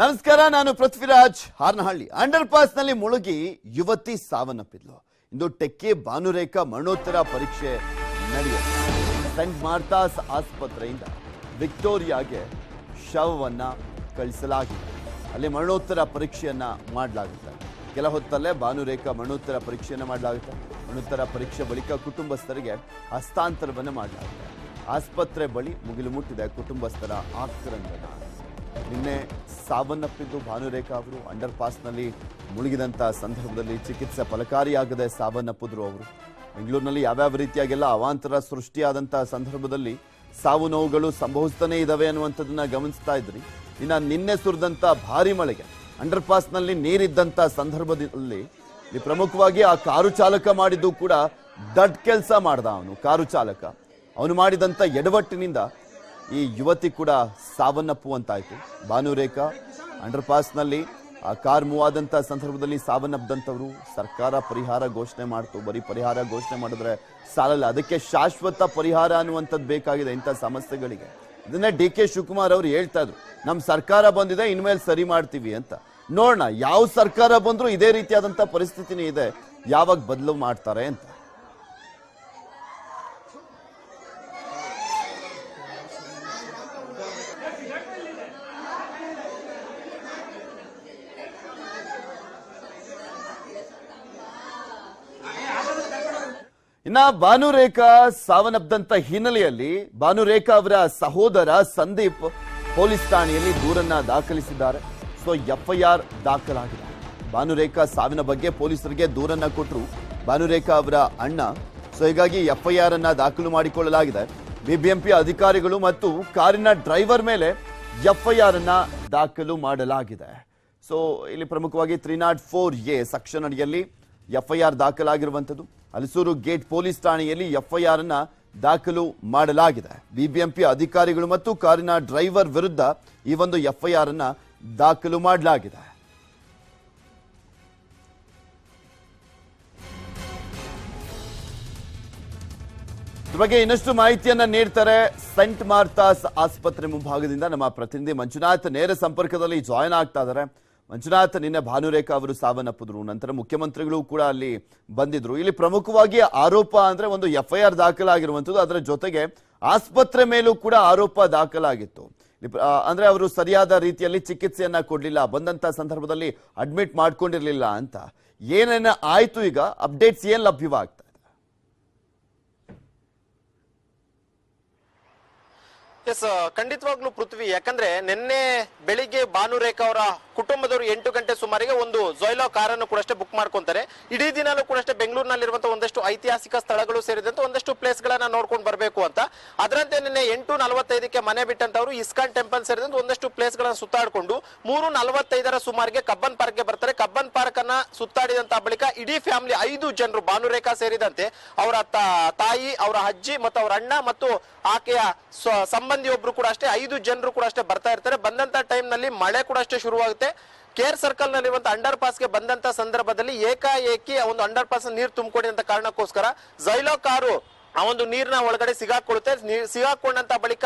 ನಮಸ್ಕಾರ, ನಾನು Prithviraj Harnahalli. Under pass ನಲ್ಲಿ ಮುಳುಗಿ ಯುವತಿ ಸಾವನ್ನಪ್ಪಿದ್ಲು. ಇಂದು ಟೆಕ್ಕಿ ಭಾನುರೇಖಾ ಮರಣೋತ್ತರ ಪರೀಕ್ಷೆ ನಡೆಯುತ್ತೆ. ಸೆಂಟ್ ಮಾರ್ತಾಸ್ ಆಸ್ಪತ್ರೆಯಿಂದ ವಿಕ್ಟೋರಿಯಾಗೆ ಶವವನ್ನ ಕಳಿಸಲಾಗಿದೆ. ಅಲ್ಲಿ ಮರಣೋತ್ತರ ಪರೀಕ್ಷೆಯನ್ನ ಮಾಡಲಾಗುತ್ತೆ. ಕೆಲ ಹೊತ್ತಲ್ಲೇ ಭಾನುರೇಖಾ ಮರಣೋತ್ತರ ಪರೀಕ್ಷೆಯನ್ನ ಮಾಡಲಾಗುತ್ತೆ. ಮರಣೋತ್ತರ ಪರೀಕ್ಷೆ ಬಳಿಕ ಕುಟುಂಬಸ್ಥರಿಗೆ ಹಸ್ತಾಂತರವನ್ನು ಮಾಡಲಾಗುತ್ತೆ. ಆಸ್ಪತ್ರೆ ಬಳಿ ಮುಗಿಲು ಮುಟ್ಟಿದೆ ಕುಟುಂಬಸ್ಥರ ಆಕ್ರಂದನ. ನಿನ್ನೆ ಸಾವನ್ನಪ್ಪಿದ್ದು ಭಾನುರೇಖಾ ಅವರು. ಅಂಡರ್ ಪಾಸ್ನಲ್ಲಿ ಮುಳುಗಿದಂಥ ಸಂದರ್ಭದಲ್ಲಿ ಚಿಕಿತ್ಸೆ ಫಲಕಾರಿಯಾಗದೆ ಸಾವನ್ನಪ್ಪಿದ್ರು ಅವರು. ಬೆಂಗಳೂರಿನಲ್ಲಿ ಯಾವ್ಯಾವ ರೀತಿಯಾಗೆಲ್ಲ ಅವಾಂತರ ಸೃಷ್ಟಿಯಾದಂಥ ಸಂದರ್ಭದಲ್ಲಿ ಸಾವು ನೋವುಗಳು ಸಂಭವಿಸ್ತಾನೆ ಇದ್ದಾವೆ ಅನ್ನುವಂಥದ್ದನ್ನ ಗಮನಿಸ್ತಾ ಇದ್ರಿ. ಇನ್ನು ನಿನ್ನೆ ಸುರಿದಂಥ ಭಾರಿ ಮಳೆಗೆ ಅಂಡರ್ ಪಾಸ್ನಲ್ಲಿ ನೀರಿದ್ದಂಥ ಸಂದರ್ಭದಲ್ಲಿ ಪ್ರಮುಖವಾಗಿ ಆ ಕಾರು ಚಾಲಕ ಮಾಡಿದ್ದು ಕೂಡ ದಡ್ ಕೆಲಸ ಮಾಡ್ದ. ಕಾರು ಚಾಲಕ ಅವನು ಮಾಡಿದಂಥ ಎಡವಟ್ಟಿನಿಂದ ಈ ಯುವತಿ ಕೂಡ ಸಾವನ್ನಪ್ಪುವಂತಾಯ್ತು. ಭಾನುರೇಖಾ ಅಂಡರ್ ಪಾಸ್ನಲ್ಲಿ ಆ ಕಾರ್ ಮೂವ್ ಆದಂಥ ಸಂದರ್ಭದಲ್ಲಿ ಸಾವನ್ನಪ್ಪದಂಥವ್ರು. ಸರ್ಕಾರ ಪರಿಹಾರ ಘೋಷಣೆ ಮಾಡ್ತು. ಬರೀ ಪರಿಹಾರ ಘೋಷಣೆ ಮಾಡಿದ್ರೆ ಸಾಲಲ್ಲ, ಅದಕ್ಕೆ ಶಾಶ್ವತ ಪರಿಹಾರ ಅನ್ನುವಂಥದ್ದು ಬೇಕಾಗಿದೆ ಇಂಥ ಸಮಸ್ಯೆಗಳಿಗೆ. ಇದನ್ನೇ DK ಶಿವಕುಮಾರ್ ಅವರು ಹೇಳ್ತಾ ಇದ್ರು, ನಮ್ಮ ಸರ್ಕಾರ ಬಂದಿದೆ, ಇನ್ಮೇಲೆ ಸರಿ ಮಾಡ್ತೀವಿ ಅಂತ. ನೋಡೋಣ ಯಾವ ಸರ್ಕಾರ ಬಂದ್ರು ಇದೇ ರೀತಿಯಾದಂಥ ಪರಿಸ್ಥಿತಿನೇ ಇದೆ, ಯಾವಾಗ ಬದಲು ಮಾಡ್ತಾರೆ ಅಂತ. ಇನ್ನ ಭಾನುರೇಖಾ ಸಾವನ್ನಪ್ಪದಂತ ಹಿನ್ನೆಲೆಯಲ್ಲಿ ಭಾನುರೇಖಾ ಅವರ ಸಹೋದರ ಸಂದೀಪ್ ಪೊಲೀಸ್ ಠಾಣೆಯಲ್ಲಿ ದೂರನ್ನ ದಾಖಲಿಸಿದ್ದಾರೆ. ಸೊ FIR ದಾಖಲಾಗಿದೆ. ಭಾನುರೇಖಾ ಸಾವಿನ ಬಗ್ಗೆ ಪೊಲೀಸರಿಗೆ ದೂರನ್ನ ಕೊಟ್ಟರು ಭಾನುರೇಖಾ ಅವರ ಅಣ್ಣ. ಸೊ ಹೀಗಾಗಿ FIR ಅನ್ನ ದಾಖಲು ಮಾಡಿಕೊಳ್ಳಲಾಗಿದೆ. BBMP ಅಧಿಕಾರಿಗಳು ಮತ್ತು ಕಾರಿನ ಡ್ರೈವರ್ ಮೇಲೆ FIR ಅನ್ನ ದಾಖಲು ಮಾಡಲಾಗಿದೆ. ಸೊ ಇಲ್ಲಿ ಪ್ರಮುಖವಾಗಿ 304A ಸೆಕ್ಷನ್ ಅಡಿಯಲ್ಲಿ FIR ದಾಖಲಾಗಿರುವಂಥದ್ದು. ಹಲಸೂರು ಗೇಟ್ ಪೊಲೀಸ್ ಠಾಣೆಯಲ್ಲಿ FIR ಅನ್ನ ದಾಖಲು ಮಾಡಲಾಗಿದೆ. BBMP ಅಧಿಕಾರಿಗಳು ಮತ್ತು ಕಾರಿನ ಡ್ರೈವರ್ ವಿರುದ್ಧ ಈ ಒಂದು FIR ಅನ್ನ ದಾಖಲು ಮಾಡಲಾಗಿದೆ. ಇದ್ರ ಬಗ್ಗೆ ಇನ್ನಷ್ಟು ಮಾಹಿತಿಯನ್ನ ನೀಡ್ತಾರೆ ಸೆಂಟ್ ಮಾರ್ತಾಸ್ ಆಸ್ಪತ್ರೆ ಮುಂಭಾಗದಿಂದ ನಮ್ಮ ಪ್ರತಿನಿಧಿ ಮಂಜುನಾಥ್ ನೇರ ಸಂಪರ್ಕದಲ್ಲಿ ಜಾಯಿನ್ ಆಗ್ತಾ ಇದ್ದಾರೆ. ಮಂಜುನಾಥ್, ನಿನ್ನೆ ಭಾನುರೇಖಾ ಅವರು ಸಾವನ್ನಪ್ಪಿದ್ರು, ನಂತರ ಮುಖ್ಯಮಂತ್ರಿಗಳು ಕೂಡ ಅಲ್ಲಿ ಬಂದಿದ್ರು. ಇಲ್ಲಿ ಪ್ರಮುಖವಾಗಿ ಆರೋಪ ಅಂದ್ರೆ ಒಂದು FIR ದಾಖಲಾಗಿರುವಂಥದ್ದು, ಅದರ ಜೊತೆಗೆ ಆಸ್ಪತ್ರೆ ಮೇಲೂ ಕೂಡ ಆರೋಪ ದಾಖಲಾಗಿತ್ತು. ಅಂದ್ರೆ ಅವರು ಸರಿಯಾದ ರೀತಿಯಲ್ಲಿ ಚಿಕಿತ್ಸೆಯನ್ನ ಕೊಡ್ಲಿಲ್ಲ, ಬಂದಂತ ಸಂದರ್ಭದಲ್ಲಿ ಅಡ್ಮಿಟ್ ಮಾಡ್ಕೊಂಡಿರ್ಲಿಲ್ಲ ಅಂತ. ಏನೇನ ಆಯ್ತು, ಈಗ ಅಪ್ಡೇಟ್ಸ್ ಏನ್ ಲಭ್ಯವಾಗ್ತಾ? ಎಸ್, ಖಂಡಿತವಾಗ್ಲೂ ಪೃಥ್ವಿ. ಯಾಕಂದ್ರೆ ನಿನ್ನೆ ಬೆಳಿಗ್ಗೆ ಭಾನುರೇಖಾ ಅವರ ಕುಟುಂಬದವರು 8 ಗಂಟೆ ಸುಮಾರಿಗೆ ಒಂದು ಝೊಯ್ಲೋ ಕಾರನ್ನು ಕೂಡ ಅಷ್ಟೇ ಬುಕ್ ಮಾಡ್ಕೊಂತಾರೆ. ಇಡೀ ದಿನಾಲೂ ಕೂಡ ಅಷ್ಟೇ ಬೆಂಗಳೂರಿನಲ್ಲಿರುವಂತಹ ಒಂದಷ್ಟು ಐತಿಹಾಸಿಕ ಸ್ಥಳಗಳು ಸೇರಿದಂತೆ ಒಂದಷ್ಟು ಪ್ಲೇಸ್ ಗಳನ್ನ ನೋಡ್ಕೊಂಡು ಬರಬೇಕು ಅಂತ. ಅದರಂತೆ ನಿನ್ನೆ 8:45ಕ್ಕೆ ಮನೆ ಬಿಟ್ಟಂತವ್ರು ಇಸ್ಕಾನ್ ಟೆಂಪಲ್ ಸೇರಿದಂತೆ ಒಂದಷ್ಟು ಪ್ಲೇಸ್ ಗಳನ್ನ ಸುತ್ತಾಡಿಕೊಂಡು 3:45 ಸುಮಾರಿಗೆ ಕಬ್ಬನ್ ಪಾರ್ಕ್ ಗೆ ಬರ್ತಾರೆ. ಕಬ್ಬನ್ ಪಾರ್ಕ್ ಅನ್ನ ಸುತ್ತಾಡಿದಂತ ಬಳಿಕ ಇಡೀ ಫ್ಯಾಮಿಲಿ 5 ಜನರು ಭಾನುರೇಖಾ ಸೇರಿದಂತೆ ಅವರ ತಾಯಿ, ಅವರ ಅಜ್ಜಿ ಮತ್ತು ಅವರ ಅಣ್ಣ ಮತ್ತು ಆಕೆಯ ಸಂಬಂಧಿ ಒಬ್ರು ಕೂಡ ಅಷ್ಟೇ 5 ಜನರು ಕೂಡ ಅಷ್ಟೇ ಬರ್ತಾ ಇರ್ತಾರೆ. ಬಂದಂತ ಟೈಮ್ ನಲ್ಲಿ ಮಳೆ ಕೂಡ ಅಷ್ಟೇ ಶುರುವಾಗುತ್ತೆ. ಕೇರ್ ಸರ್ಕಲ್ ನಲ್ಲಿರುವಂತಹ ಅಂಡರ್ ಪಾಸ್ ಗೆ ಬಂದಂತ ಸಂದರ್ಭದಲ್ಲಿ ಏಕಾಏಕಿ ಒಂದು ಅಂಡರ್ ಪಾಸ್ ನೀರು ತುಂಬಿಕೊಂಡಿದ್ದ ಕಾರಣಕ್ಕೋಸ್ಕರ ಝೈಲೋ ಕಾರು ಆ ಒಂದು ನೀರಿನ ಒಳಗಡೆ ಸಿಗಾಕೊಳ್ಳುತ್ತೆ. ಸಿಗಾಕೊಂಡಂತ ಬಳಿಕ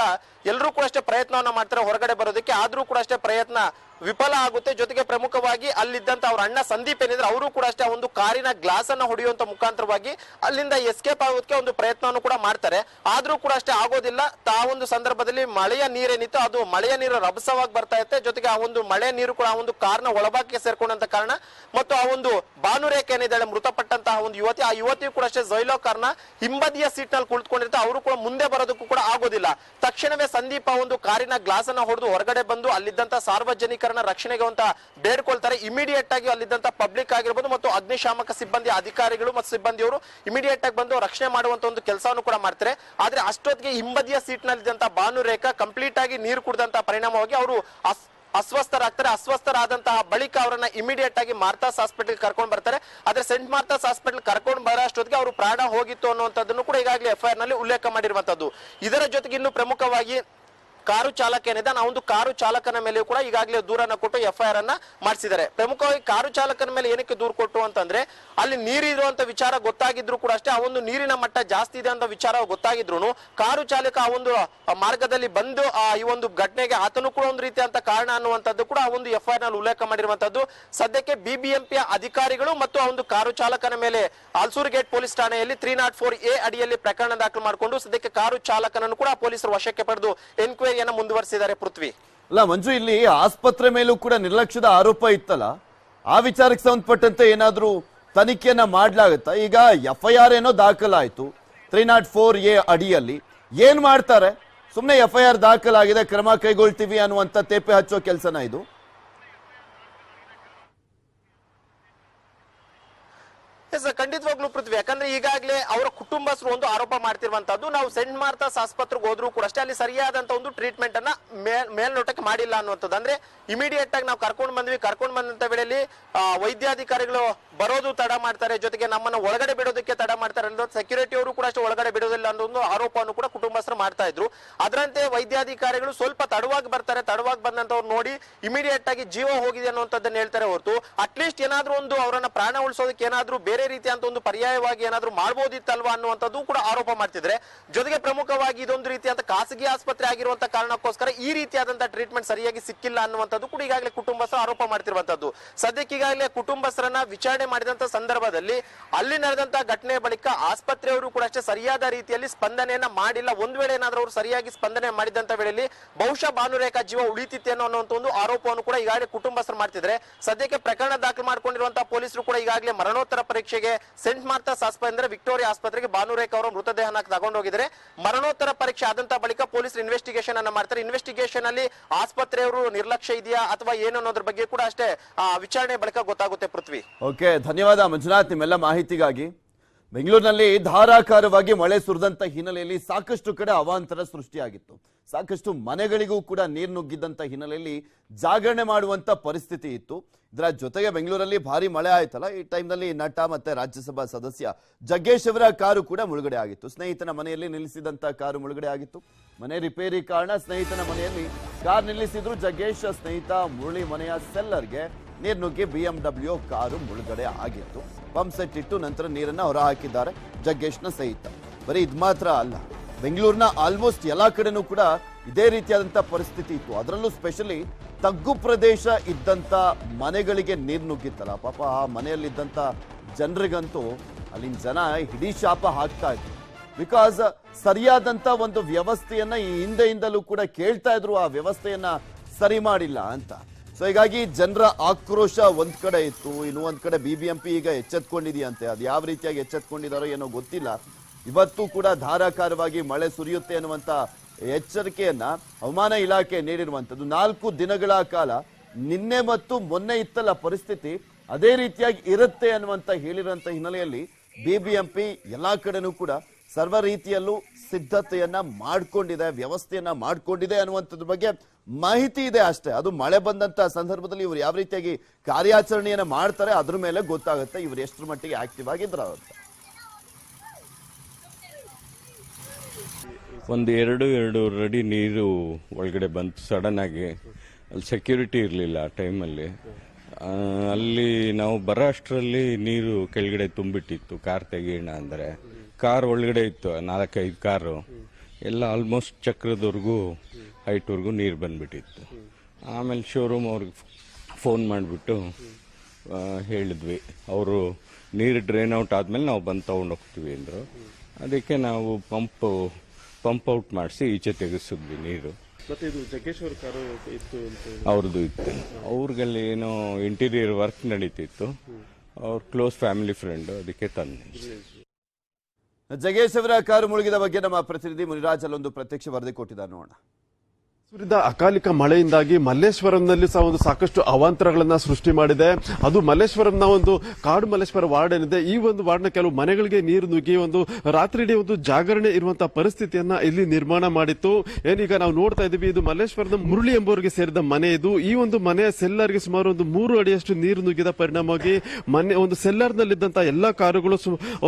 ಎಲ್ಲರೂ ಕೂಡ ಅಷ್ಟೇ ಪ್ರಯತ್ನವನ್ನ ಮಾಡ್ತಾರೆ ಹೊರಗಡೆ ಬರೋದಕ್ಕೆ. ಆದ್ರೂ ಕೂಡ ಅಷ್ಟೇ ಪ್ರಯತ್ನ ವಿಫಲ ಆಗುತ್ತೆ. ಜೊತೆಗೆ ಪ್ರಮುಖವಾಗಿ ಅಲ್ಲಿದ್ದಂತ ಅವ್ರ ಅಣ್ಣ ಸಂದೀಪ್ ಏನಿದ್ರೆ ಅವರು ಕೂಡ ಅಷ್ಟೇ ಒಂದು ಕಾರಿನ ಗ್ಲಾಸ್ ಅನ್ನ ಹೊಡೆಯುವಂತ ಮುಖಾಂತರವಾಗಿ ಅಲ್ಲಿಂದ ಎಸ್ಕೇಪ್ ಆಗೋದಕ್ಕೆ ಒಂದು ಪ್ರಯತ್ನವನ್ನು ಕೂಡ ಮಾಡ್ತಾರೆ. ಆದ್ರೂ ಕೂಡ ಅಷ್ಟೇ ಆಗೋದಿಲ್ಲ. ಆ ಒಂದು ಸಂದರ್ಭದಲ್ಲಿ ಮಳೆಯ ನೀರೇನಿತ್ತು ಅದು ಮಳೆಯ ನೀರು ರಭಸವಾಗಿ ಬರ್ತಾ ಇರುತ್ತೆ. ಜೊತೆಗೆ ಆ ಒಂದು ಮಳೆ ನೀರು ಕೂಡ ಆ ಒಂದು ಕಾರ್ನ ಒಳಭಾಗಕ್ಕೆ ಸೇರ್ಕೊಂಡಂತ ಕಾರಣ ಮತ್ತು ಆ ಒಂದು ಭಾನುರೇಖೆ ಏನಿದ್ದಾಳೆ ಮೃತಪಟ್ಟಂತಹ ಒಂದು ಯುವತಿ, ಆ ಯುವತಿಯು ಕೂಡ ಅಷ್ಟೇ ಝೊಯ್ಲೋ ಕಾರ್ನ ಹಿಂಬದಿಯ ಸೀಟ್ ನಲ್ಲಿ ಕುಳಿತುಕೊಂಡಿರ್ತಾರೆ. ಅವರು ಕೂಡ ಮುಂದೆ ಬರೋದಕ್ಕೂ ಕೂಡ ಆಗೋದಿಲ್ಲ. ತಕ್ಷಣವೇ ಸಂದೀಪ್ ಆ ಒಂದು ಕಾರಿನ ಗ್ಲಾಸ್ ಅನ್ನ ಹೊಡೆದು ಹೊರಗಡೆ ಬಂದು ಅಲ್ಲಿದ್ದಂತ ಸಾರ್ವಜನಿಕರನ್ನ ರಕ್ಷಣೆಗೆ ಅಂತ ಬೇಡ್ಕೊಳ್ತಾರೆ. ಇಮಿಡಿಯೇಟ್ ಆಗಿ ಅಲ್ಲಿದ್ದಂತ ಪಬ್ಲಿಕ್ ಆಗಿರ್ಬೋದು ಮತ್ತು ಅಗ್ನಿಶಾಮಕ ಸಿಬ್ಬಂದಿ ಅಧಿಕಾರಿಗಳು ಮತ್ತು ಸಿಬ್ಬಂದಿಯವರು ಇಮಿಡಿಯೇಟ್ ಆಗಿ ಬಂದು ರಕ್ಷಣೆ ಮಾಡುವಂತ ಒಂದು ಕೆಲಸವನ್ನು ಕೂಡ ಮಾಡ್ತಾರೆ. ಆದ್ರೆ ಅಷ್ಟೊತ್ತಿಗೆ ಹಿಂಬದಿಯ ಸೀಟ್ ನಲ್ಲಿದ್ದಂತ ಭಾನುರೇಖಾ ಕಂಪ್ಲೀಟ್ ಆಗಿ ನೀರು ಕುಡಿದಂತ ಪರಿಣಾಮವಾಗಿ ಅವರು ಅಸ್ವಸ್ಥರಾಗ್ತಾರೆ. ಅಸ್ವಸ್ಥರಾದಂತಹ ಬಳಿಕ ಅವರನ್ನ ಇಮಿಡಿಯೇಟ್ ಆಗಿ ಮಾರ್ತಾಸ್ ಹಾಸ್ಪಿಟಲ್ ಕರ್ಕೊಂಡು ಬರ್ತಾರೆ. ಆದ್ರೆ ಸೆಂಟ್ ಮಾರ್ತಾಸ್ ಹಾಸ್ಪಿಟಲ್ ಕರ್ಕೊಂಡು ಬರೋ ಅಷ್ಟೊತ್ತಿಗೆ ಅವರು ಪ್ರಾಣ ಹೋಗಿತ್ತು ಅನ್ನುವಂಥದ್ದನ್ನು ಕೂಡ ಈಗಾಗಲೇ FIR ನಲ್ಲಿ ಉಲ್ಲೇಖ ಮಾಡಿರುವಂತದ್ದು. ಇದರ ಜೊತೆಗೆ ಇನ್ನು ಪ್ರಮುಖವಾಗಿ ಕಾರು ಚಾಲಕ ಏನಿದ್ದಾನೆ ಆ ಒಂದು ಕಾರು ಚಾಲಕನ ಮೇಲೆಯೂ ಕೂಡ ಈಗಾಗಲೇ ದೂರನ್ನ ಕೊಟ್ಟು FIR ಅನ್ನ ಮಾಡಿಸಿದ್ದಾರೆ. ಪ್ರಮುಖವಾಗಿ ಕಾರು ಚಾಲಕನ ಮೇಲೆ ಏನಕ್ಕೆ ದೂರು ಕೊಟ್ಟು ಅಂತಂದ್ರೆ ಅಲ್ಲಿ ನೀರಿರುವಂತ ವಿಚಾರ ಗೊತ್ತಾಗಿದ್ರು ಕೂಡ ಅಷ್ಟೇ, ಆ ಒಂದು ನೀರಿನ ಮಟ್ಟ ಜಾಸ್ತಿ ಇದೆ ಅಂತ ವಿಚಾರ ಗೊತ್ತಾಗಿದ್ರು ಕಾರು ಚಾಲಕ ಆ ಒಂದು ಮಾರ್ಗದಲ್ಲಿ ಬಂದು ಈ ಒಂದು ಘಟನೆಗೆ ಆತನು ಕೂಡ ಒಂದು ರೀತಿಯಂತ ಕಾರಣ ಅನ್ನುವಂಥದ್ದು ಕೂಡ ಆ ಒಂದು FIR ನಲ್ಲಿ ಉಲ್ಲೇಖ ಮಾಡಿರುವಂತದ್ದು. ಸದ್ಯಕ್ಕೆ BBMP ಅಧಿಕಾರಿಗಳು ಮತ್ತು ಆ ಒಂದು ಕಾರು ಚಾಲಕನ ಮೇಲೆ ಆಲ್ಸೂರು ಗೇಟ್ ಪೊಲೀಸ್ ಠಾಣೆಯಲ್ಲಿ 304A ಅಡಿಯಲ್ಲಿ ಪ್ರಕರಣ ದಾಖಲು ಮಾಡಿಕೊಂಡು ಸದ್ಯಕ್ಕೆ ಕಾರು ಚಾಲಕನನ್ನು ಕೂಡ ಪೊಲೀಸರು ವಶಕ್ಕೆ ಪಡೆದು ಎನ್ಕ್ವೈರಿಯನ್ನು ಮುಂದುವರಿಸಿದ್ದಾರೆ. ಪೃಥ್ವಿ ಅಲ್ಲ ಮಂಜು, ಇಲ್ಲಿ ಆಸ್ಪತ್ರೆ ಮೇಲೂ ಕೂಡ ನಿರ್ಲಕ್ಷ್ಯದ ಆರೋಪ ಇತ್ತಲ್ಲ, ಆ ವಿಚಾರಕ್ಕೆ ಸಂಬಂಧಪಟ್ಟಂತೆ ಏನಾದ್ರೂ ತನಿಖೆಯನ್ನ ಮಾಡ್ಲಾಗತ್ತಾ? ಈಗ FIR ಏನೋ ದಾಖಲಾಯ್ತು 304A ಅಡಿಯಲ್ಲಿ, ಏನ್ ಮಾಡ್ತಾರೆ? ಸುಮ್ನೆ FIR ದಾಖಲಾಗಿದೆ ಕ್ರಮ ಕೈಗೊಳ್ತೀವಿ ಅನ್ನುವಂತ ತೇಪೆ ಹಚ್ಚೋ ಕೆಲಸನ ಇದು? ಖಂಡಿತವಾಗ್ಲೂ ಪೃಥ್ವಿ, ಯಾಕಂದ್ರೆ ಈಗಾಗಲೇ ಅವರ ಕುಟುಂಬಸ್ಥರು ಒಂದು ಆರೋಪ ಮಾಡ್ತಿರುವಂತದ್ದು, ನಾವು ಸೆಂಟ್ ಮಾರ್ತಾಸ್ ಆಸ್ಪತ್ರೆಗೆ ಹೋದ್ರು ಕೂಡ ಅಷ್ಟೇ ಅಲ್ಲಿ ಸರಿಯಾದಂತ ಒಂದು ಟ್ರೀಟ್ಮೆಂಟ್ ಅನ್ನ ಮೇಲ್ನೋಟಕ್ಕೆ ಮಾಡಿಲ್ಲ ಅನ್ನುವಂಥದ್ದು. ಅಂದ್ರೆ ಇಮಿಡಿಯೇಟ್ ಆಗಿ ನಾವು ಕರ್ಕೊಂಡು ಬಂದಂತ ವೇಳೆಯಲ್ಲಿ ವೈದ್ಯಾಧಿಕಾರಿಗಳು ಬರೋದು ತಡ ಮಾಡ್ತಾರೆ, ಜೊತೆಗೆ ನಮ್ಮನ್ನ ಒಳಗಡೆ ಬಿಡೋದಕ್ಕೆ ತಡ ಮಾಡ್ತಾರೆ ಅನ್ನೋದು, ಸೆಕ್ಯೂರಿಟಿ ಅವರು ಕೂಡ ಅಷ್ಟೇ ಒಳಗಡೆ ಬಿಡೋದಿಲ್ಲ ಅನ್ನೋ ಒಂದು ಆರೋಪವನ್ನು ಕೂಡ ಕುಟುಂಬಸ್ಥರು ಮಾಡ್ತಾ ಇದ್ರು. ಅದರಂತೆ ವೈದ್ಯಾಧಿಕಾರಿಗಳು ಸ್ವಲ್ಪ ತಡವಾಗಿ ಬರ್ತಾರೆ, ತಡವಾಗಿ ಬಂದಂತವ್ರು ನೋಡಿ ಇಮಿಡಿಯೇಟ್ ಆಗಿ ಜೀವ ಹೋಗಿದೆ ಅನ್ನುವಂಥದ್ದನ್ನ ಹೇಳ್ತಾರೆ ಹೊರತು ಅಟ್ಲೀಸ್ಟ್ ಏನಾದ್ರೂ ಒಂದು ಅವರನ್ನ ಪ್ರಾಣ ಉಳಿಸೋದಕ್ಕೆ ಏನಾದ್ರೂ ಬೇರೆ ರೀತಿಯಂತ ಒಂದು ಪರ್ಯಾಯವಾಗಿ ಏನಾದ್ರೂ ಮಾಡಬಹುದಿತ್ತಲ್ವಾ ಅನ್ನುವಂಥದ್ದು ಕೂಡ ಆರೋಪ ಮಾಡ್ತಿದ್ರೆ. ಜೊತೆಗೆ ಪ್ರಮುಖವಾಗಿ ಇದೊಂದು ರೀತಿಯಂತ ಖಾಸಗಿ ಆಸ್ಪತ್ರೆ ಆಗಿರುವಂತ ಕಾರಣಕ್ಕೋಸ್ಕರ ಈ ರೀತಿಯಾದಂತಹ ಟ್ರೀಟ್ಮೆಂಟ್ ಸರಿಯಾಗಿ ಸಿಕ್ಕಿಲ್ಲ ಅನ್ನುವಂಥದ್ದು ಕೂಡ ಈಗಾಗಲೇ ಕುಟುಂಬಸ್ಥರು ಆರೋಪ ಮಾಡ್ತಿರುವಂತದ್ದು. ಸದ್ಯಕ್ಕೆ ಈಗಾಗಲೇ ಕುಟುಂಬಸ್ಥರನ್ನ ವಿಚಾರಣೆ ಮಾಡಿದಂತ ಸಂದರ್ಭದಲ್ಲಿ ಅಲ್ಲಿ ನಡೆದಂತ ಘಟನೆ ಬಳಿಕ ಆಸ್ಪತ್ರೆಯವರು ಕೂಡ ಅಷ್ಟೇ ಸರಿಯಾದ ರೀತಿಯಲ್ಲಿ ಸ್ಪಂದನೆಯನ್ನ ಮಾಡಿಲ್ಲ. ಒಂದ್ ವೇಳೆ ಏನಾದ್ರೂ ಅವರು ಸರಿಯಾಗಿ ಸ್ಪಂದನೆ ಮಾಡಿದಂತ ವೇಳೆಯಲ್ಲಿ ಬಹುಶಃ ಭಾನುರೇಖಾ ಜೀವ ಉಳಿತಿತ್ತೇನೋ ಅನ್ನುವಂತ ಒಂದು ಆರೋಪವನ್ನು ಕೂಡ ಈಗಾಗಲೇ ಕುಟುಂಬಸ್ಥರು ಮಾಡ್ತಿದ್ರೆ. ಸದ್ಯಕ್ಕೆ ಪ್ರಕರಣ ದಾಖಲು ಮಾಡಿಕೊಂಡಿರುವಂತಹ ಪೊಲೀಸರು ಕೂಡ ಈಗಾಗಲೇ ಮರಣೋತ್ತರ ಪರೀಕ್ಷೆಗೆ ಸೆಂಟ್ ಮಾರ್ತಾಸ್ ಆಸ್ಪತ್ರೆ ವಿಕ್ಟೋರಿಯಾ ಆಸ್ಪತ್ರೆಗೆ ಭಾನುರೇಖಾ ಅವರ ಮೃತದೇಹನ ತಗೊಂಡೋಗಿದ್ದಾರೆ. ಮರಣೋತ್ತರ ಪರೀಕ್ಷೆ ಆದಂತ ಬಳಿಕ ಪೊಲೀಸರು ಇನ್ವೆಸ್ಟಿಗೇಷನ್ ಅನ್ನ ಮಾಡ್ತಾರೆ. ಇನ್ವೆಸ್ಟಿಗೇಷನ್ ಅಲ್ಲಿ ಆಸ್ಪತ್ರೆಯವರು ನಿರ್ಲಕ್ಷ್ಯ ಇದೆಯಾ ಅಥವಾ ಏನು ಅನ್ನೋದ್ರ ಬಗ್ಗೆ ಕೂಡ ಅಷ್ಟೇ ವಿಚಾರಣೆ ಬಳಿಕ ಗೊತ್ತಾಗುತ್ತೆ. ಪೃಥ್ವಿ, ಓಕೆ, ಧನ್ಯವಾದ ಮಂಜುನಾಥ್ ನಿಮ್ಮೆಲ್ಲ ಮಾಹಿತಿಗಾಗಿ. ಬೆಂಗಳೂರಿನಲ್ಲಿ ಧಾರಾಕಾರವಾಗಿ ಮಳೆ ಸುರಿದಂತ ಹಿನ್ನೆಲೆಯಲ್ಲಿ ಸಾಕಷ್ಟು ಕಡೆ ಅವಾಂತರ ಸೃಷ್ಟಿಯಾಗಿತ್ತು. ಸಾಕಷ್ಟು ಮನೆಗಳಿಗೂ ಕೂಡ ನೀರು ನುಗ್ಗಿದ್ದಂತ ಹಿನ್ನೆಲೆಯಲ್ಲಿ ಜಾಗರಣೆ ಮಾಡುವಂತ ಪರಿಸ್ಥಿತಿ ಇತ್ತು. ಇದರ ಜೊತೆಗೆ ಬೆಂಗಳೂರಲ್ಲಿ ಭಾರಿ ಮಳೆ ಆಯ್ತಲ್ಲ, ಈ ಟೈಮ್ನಲ್ಲಿ ನಟ ಮತ್ತೆ ರಾಜ್ಯಸಭಾ ಸದಸ್ಯ ಜಗ್ಗೇಶ್ ಅವರ ಕಾರು ಕೂಡ ಮುಳುಗಡೆ ಆಗಿತ್ತು. ಸ್ನೇಹಿತನ ಮನೆಯಲ್ಲಿ ನಿಲ್ಲಿಸಿದಂತ ಕಾರು ಮುಳುಗಡೆ ಆಗಿತ್ತು. ಮನೆ ರಿಪೇರಿ ಕಾರಣ ಸ್ನೇಹಿತನ ಮನೆಯಲ್ಲಿ ಕಾರ್ ನಿಲ್ಲಿಸಿದ್ರು ಜಗ್ಗೇಶ್. ಸ್ನೇಹಿತ ಮುರಳಿ ಮನೆಯ ಸೆಲ್ಲರ್ಗೆ ನೀರು ನುಗ್ಗಿ BMW ಕಾರು ಮುಳುಗಡೆ ಆಗಿತ್ತು. ಪಂಪ್ ಸೆಟ್ ಇಟ್ಟು ನಂತರ ನೀರನ್ನ ಹೊರ ಹಾಕಿದ್ದಾರೆ ಜಗ್ಗೇಶ್ನ ಸ್ನೇಹಿತ. ಬರೀ ಇದು ಮಾತ್ರ ಅಲ್ಲ, ಬೆಂಗಳೂರಿನ ಆಲ್ಮೋಸ್ಟ್ ಎಲ್ಲಾ ಕಡೆನೂ ಕೂಡ ಇದೇ ರೀತಿಯಾದಂತ ಪರಿಸ್ಥಿತಿ ಇತ್ತು. ಅದರಲ್ಲೂ ಸ್ಪೆಷಲಿ ತಗ್ಗು ಪ್ರದೇಶ ಇದ್ದಂತ ಮನೆಗಳಿಗೆ ನೀರು ನುಗ್ಗಿತ್ತಲ್ಲ, ಪಾಪ ಆ ಮನೆಯಲ್ಲಿದ್ದಂತ ಜನರಿಗಂತೂ ಅಲ್ಲಿನ ಜನ ಹಿಡೀ ಶಾಪ ಹಾಕ್ತಾ ಇದ್ರು. ಬಿಕಾಸ್ ಸರಿಯಾದಂತ ಒಂದು ವ್ಯವಸ್ಥೆಯನ್ನ ಈ ಹಿಂದೆಯಿಂದಲೂ ಕೂಡ ಕೇಳ್ತಾ ಇದ್ರು, ಆ ವ್ಯವಸ್ಥೆಯನ್ನ ಸರಿ ಮಾಡಿಲ್ಲ ಅಂತ. ಸೊ ಹೀಗಾಗಿ ಜನರ ಆಕ್ರೋಶ ಒಂದ್ ಕಡೆ ಇತ್ತು, ಇನ್ನು ಒಂದ್ ಕಡೆ BBMP ಈಗ ಎಚ್ಚೆತ್ಕೊಂಡಿದೆಯಂತೆ. ಅದು ಯಾವ ರೀತಿಯಾಗಿ ಎಚ್ಚೆತ್ಕೊಂಡಿದಾರೋ ಏನೋ ಗೊತ್ತಿಲ್ಲ. ಇವತ್ತು ಕೂಡ ಧಾರಾಕಾರವಾಗಿ ಮಳೆ ಸುರಿಯುತ್ತೆ ಅನ್ನುವಂತ ಎಚ್ಚರಿಕೆಯನ್ನ ಹವಾಮಾನ ಇಲಾಖೆ ನೀಡಿರುವಂತದ್ದು. 4 ದಿನಗಳ ಕಾಲ ನಿನ್ನೆ ಮತ್ತು ಮೊನ್ನೆ ಇತ್ತಲ್ಲ ಪರಿಸ್ಥಿತಿ, ಅದೇ ರೀತಿಯಾಗಿ ಇರುತ್ತೆ ಅನ್ನುವಂತ ಹೇಳಿರುವಂತ ಹಿನ್ನೆಲೆಯಲ್ಲಿ BBMP ಎಲ್ಲಾ ಕಡೆನೂ ಕೂಡ ಸರ್ವ ರೀತಿಯಲ್ಲೂ ಸಿದ್ಧತೆಯನ್ನ ಮಾಡ್ಕೊಂಡಿದೆ, ವ್ಯವಸ್ಥೆಯನ್ನ ಮಾಡ್ಕೊಂಡಿದೆ ಅನ್ನುವಂಥದ್ರ ಬಗ್ಗೆ ಮಾಹಿತಿ ಇದೆ ಅಷ್ಟೇ. ಅದು ಮಳೆ ಬಂದಂತ ಸಂದರ್ಭದಲ್ಲಿ ಇವರು ಯಾವ ರೀತಿಯಾಗಿ ಕಾರ್ಯಾಚರಣೆಯನ್ನ ಮಾಡ್ತಾರೆ ಅದ್ರ ಮೇಲೆ ಗೊತ್ತಾಗುತ್ತೆ ಇವರು ಎಷ್ಟರ ಮಟ್ಟಿಗೆ ಆಕ್ಟಿವ್ ಆಗಿದ್ರ ಅಂತ. ಒಂದು 2-2.5 ಅಡಿ ನೀರು ಒಳಗಡೆ ಬಂತು ಸಡನ್ ಆಗಿ. ಅಲ್ಲಿ ಸೆಕ್ಯೂರಿಟಿ ಇರಲಿಲ್ಲ ಆ ಟೈಮಲ್ಲಿ. ಅಲ್ಲಿ ನಾವು ಬರೋ ಅಷ್ಟರಲ್ಲಿ ನೀರು ಕೆಳಗಡೆ ತುಂಬಿಟ್ಟಿತ್ತು. ಕಾರ್ ತೆಗೀಣ ಅಂದರೆ ಕಾರ್ ಒಳಗಡೆ ಇತ್ತು, 4-5 ಕಾರು ಎಲ್ಲ ಆಲ್ಮೋಸ್ಟ್ ಚಕ್ರದವರೆಗೂ ಹೈಟ್ವರೆಗೂ ನೀರು ಬಂದ್ಬಿಟ್ಟಿತ್ತು. ಆಮೇಲೆ ಶೋರೂಮ್ ಅವ್ರಿಗೆ ಫೋನ್ ಮಾಡಿಬಿಟ್ಟು ಹೇಳಿದ್ವಿ, ಅವರು ನೀರು ಡ್ರೈನ್ ಔಟ್ ಆದಮೇಲೆ ನಾವು ಬಂದು ತೊಗೊಂಡು ಹೋಗ್ತೀವಿ ಅಂದರು. ಅದಕ್ಕೆ ನಾವು ಪಂಪ್ ಔಟ್ ಮಾಡಿಸಿ ಈಚೆ ತೆಗೆಸಿದ್ವಿ ನೀರು. ಮತ್ತೆ ಇದು ಜಗ್ಗೇಶ್ ಅವ್ರ ಕಾರು ಇತ್ತು ಅಂತ ಅವ್ರದ್ದು ಇತ್ತು. ಅವ್ರಿಗಲ್ಲಿ ಏನೋ ಇಂಟೀರಿಯರ್ ವರ್ಕ್ ನಡೀತಿತ್ತು. ಅವ್ರ ಕ್ಲೋಸ್ ಫ್ಯಾಮಿಲಿ ಫ್ರೆಂಡ್, ಅದಕ್ಕೆ ತಂದೆ. ಜಗ್ಗೇಶ್ ಅವರ ಕಾರು ಮುಳುಗಿದ ಬಗ್ಗೆ ನಮ್ಮ ಪ್ರತಿನಿಧಿ ಮುನಿರಾಜ್ ಅಲ್ಲೊಂದು ಪ್ರತ್ಯಕ್ಷ ವರದಿ ಕೊಟ್ಟಿದ್ದಾರೆ, ನೋಡೋಣ. ಸುರಿದ ಅಕಾಲಿಕ ಮಳೆಯಿಂದಾಗಿ ಮಲ್ಲೇಶ್ವರಂನಲ್ಲಿ ಸಹ ಒಂದು ಸಾಕಷ್ಟು ಅವಾಂತರಗಳನ್ನ ಸೃಷ್ಟಿ ಮಾಡಿದೆ. ಅದು ಮಲ್ಲೇಶ್ವರಂನ ಒಂದು ಕಾಡು ಮಲ್ಲೇಶ್ವರ ವಾರ್ಡ್ ಏನಿದೆ, ಈ ಒಂದು ವಾರ್ಡ್ನ ಕೆಲವು ಮನೆಗಳಿಗೆ ನೀರು ನುಗ್ಗಿ ಒಂದು ರಾತ್ರಿ ಇಡೀ ಒಂದು ಜಾಗರಣೆ ಇರುವಂತಹ ಪರಿಸ್ಥಿತಿಯನ್ನ ಇಲ್ಲಿ ನಿರ್ಮಾಣ ಮಾಡಿತ್ತು. ಏನೀಗ ನಾವು ನೋಡ್ತಾ ಇದೀವಿ, ಇದು ಮಲ್ಲೇಶ್ವರದ ಮುರಳಿ ಎಂಬುವರಿಗೆ ಸೇರಿದ ಮನೆ ಇದು. ಈ ಒಂದು ಮನೆಯ ಸೆಲ್ಲರ್ಗೆ ಸುಮಾರು ಒಂದು 3 ಅಡಿಯಷ್ಟು ನೀರು ನುಗ್ಗಿದ ಪರಿಣಾಮವಾಗಿ ಮನೆ ಒಂದು ಸೆಲ್ಲರ್ ನಲ್ಲಿದ್ದಂತಹ ಎಲ್ಲಾ ಕಾರುಗಳು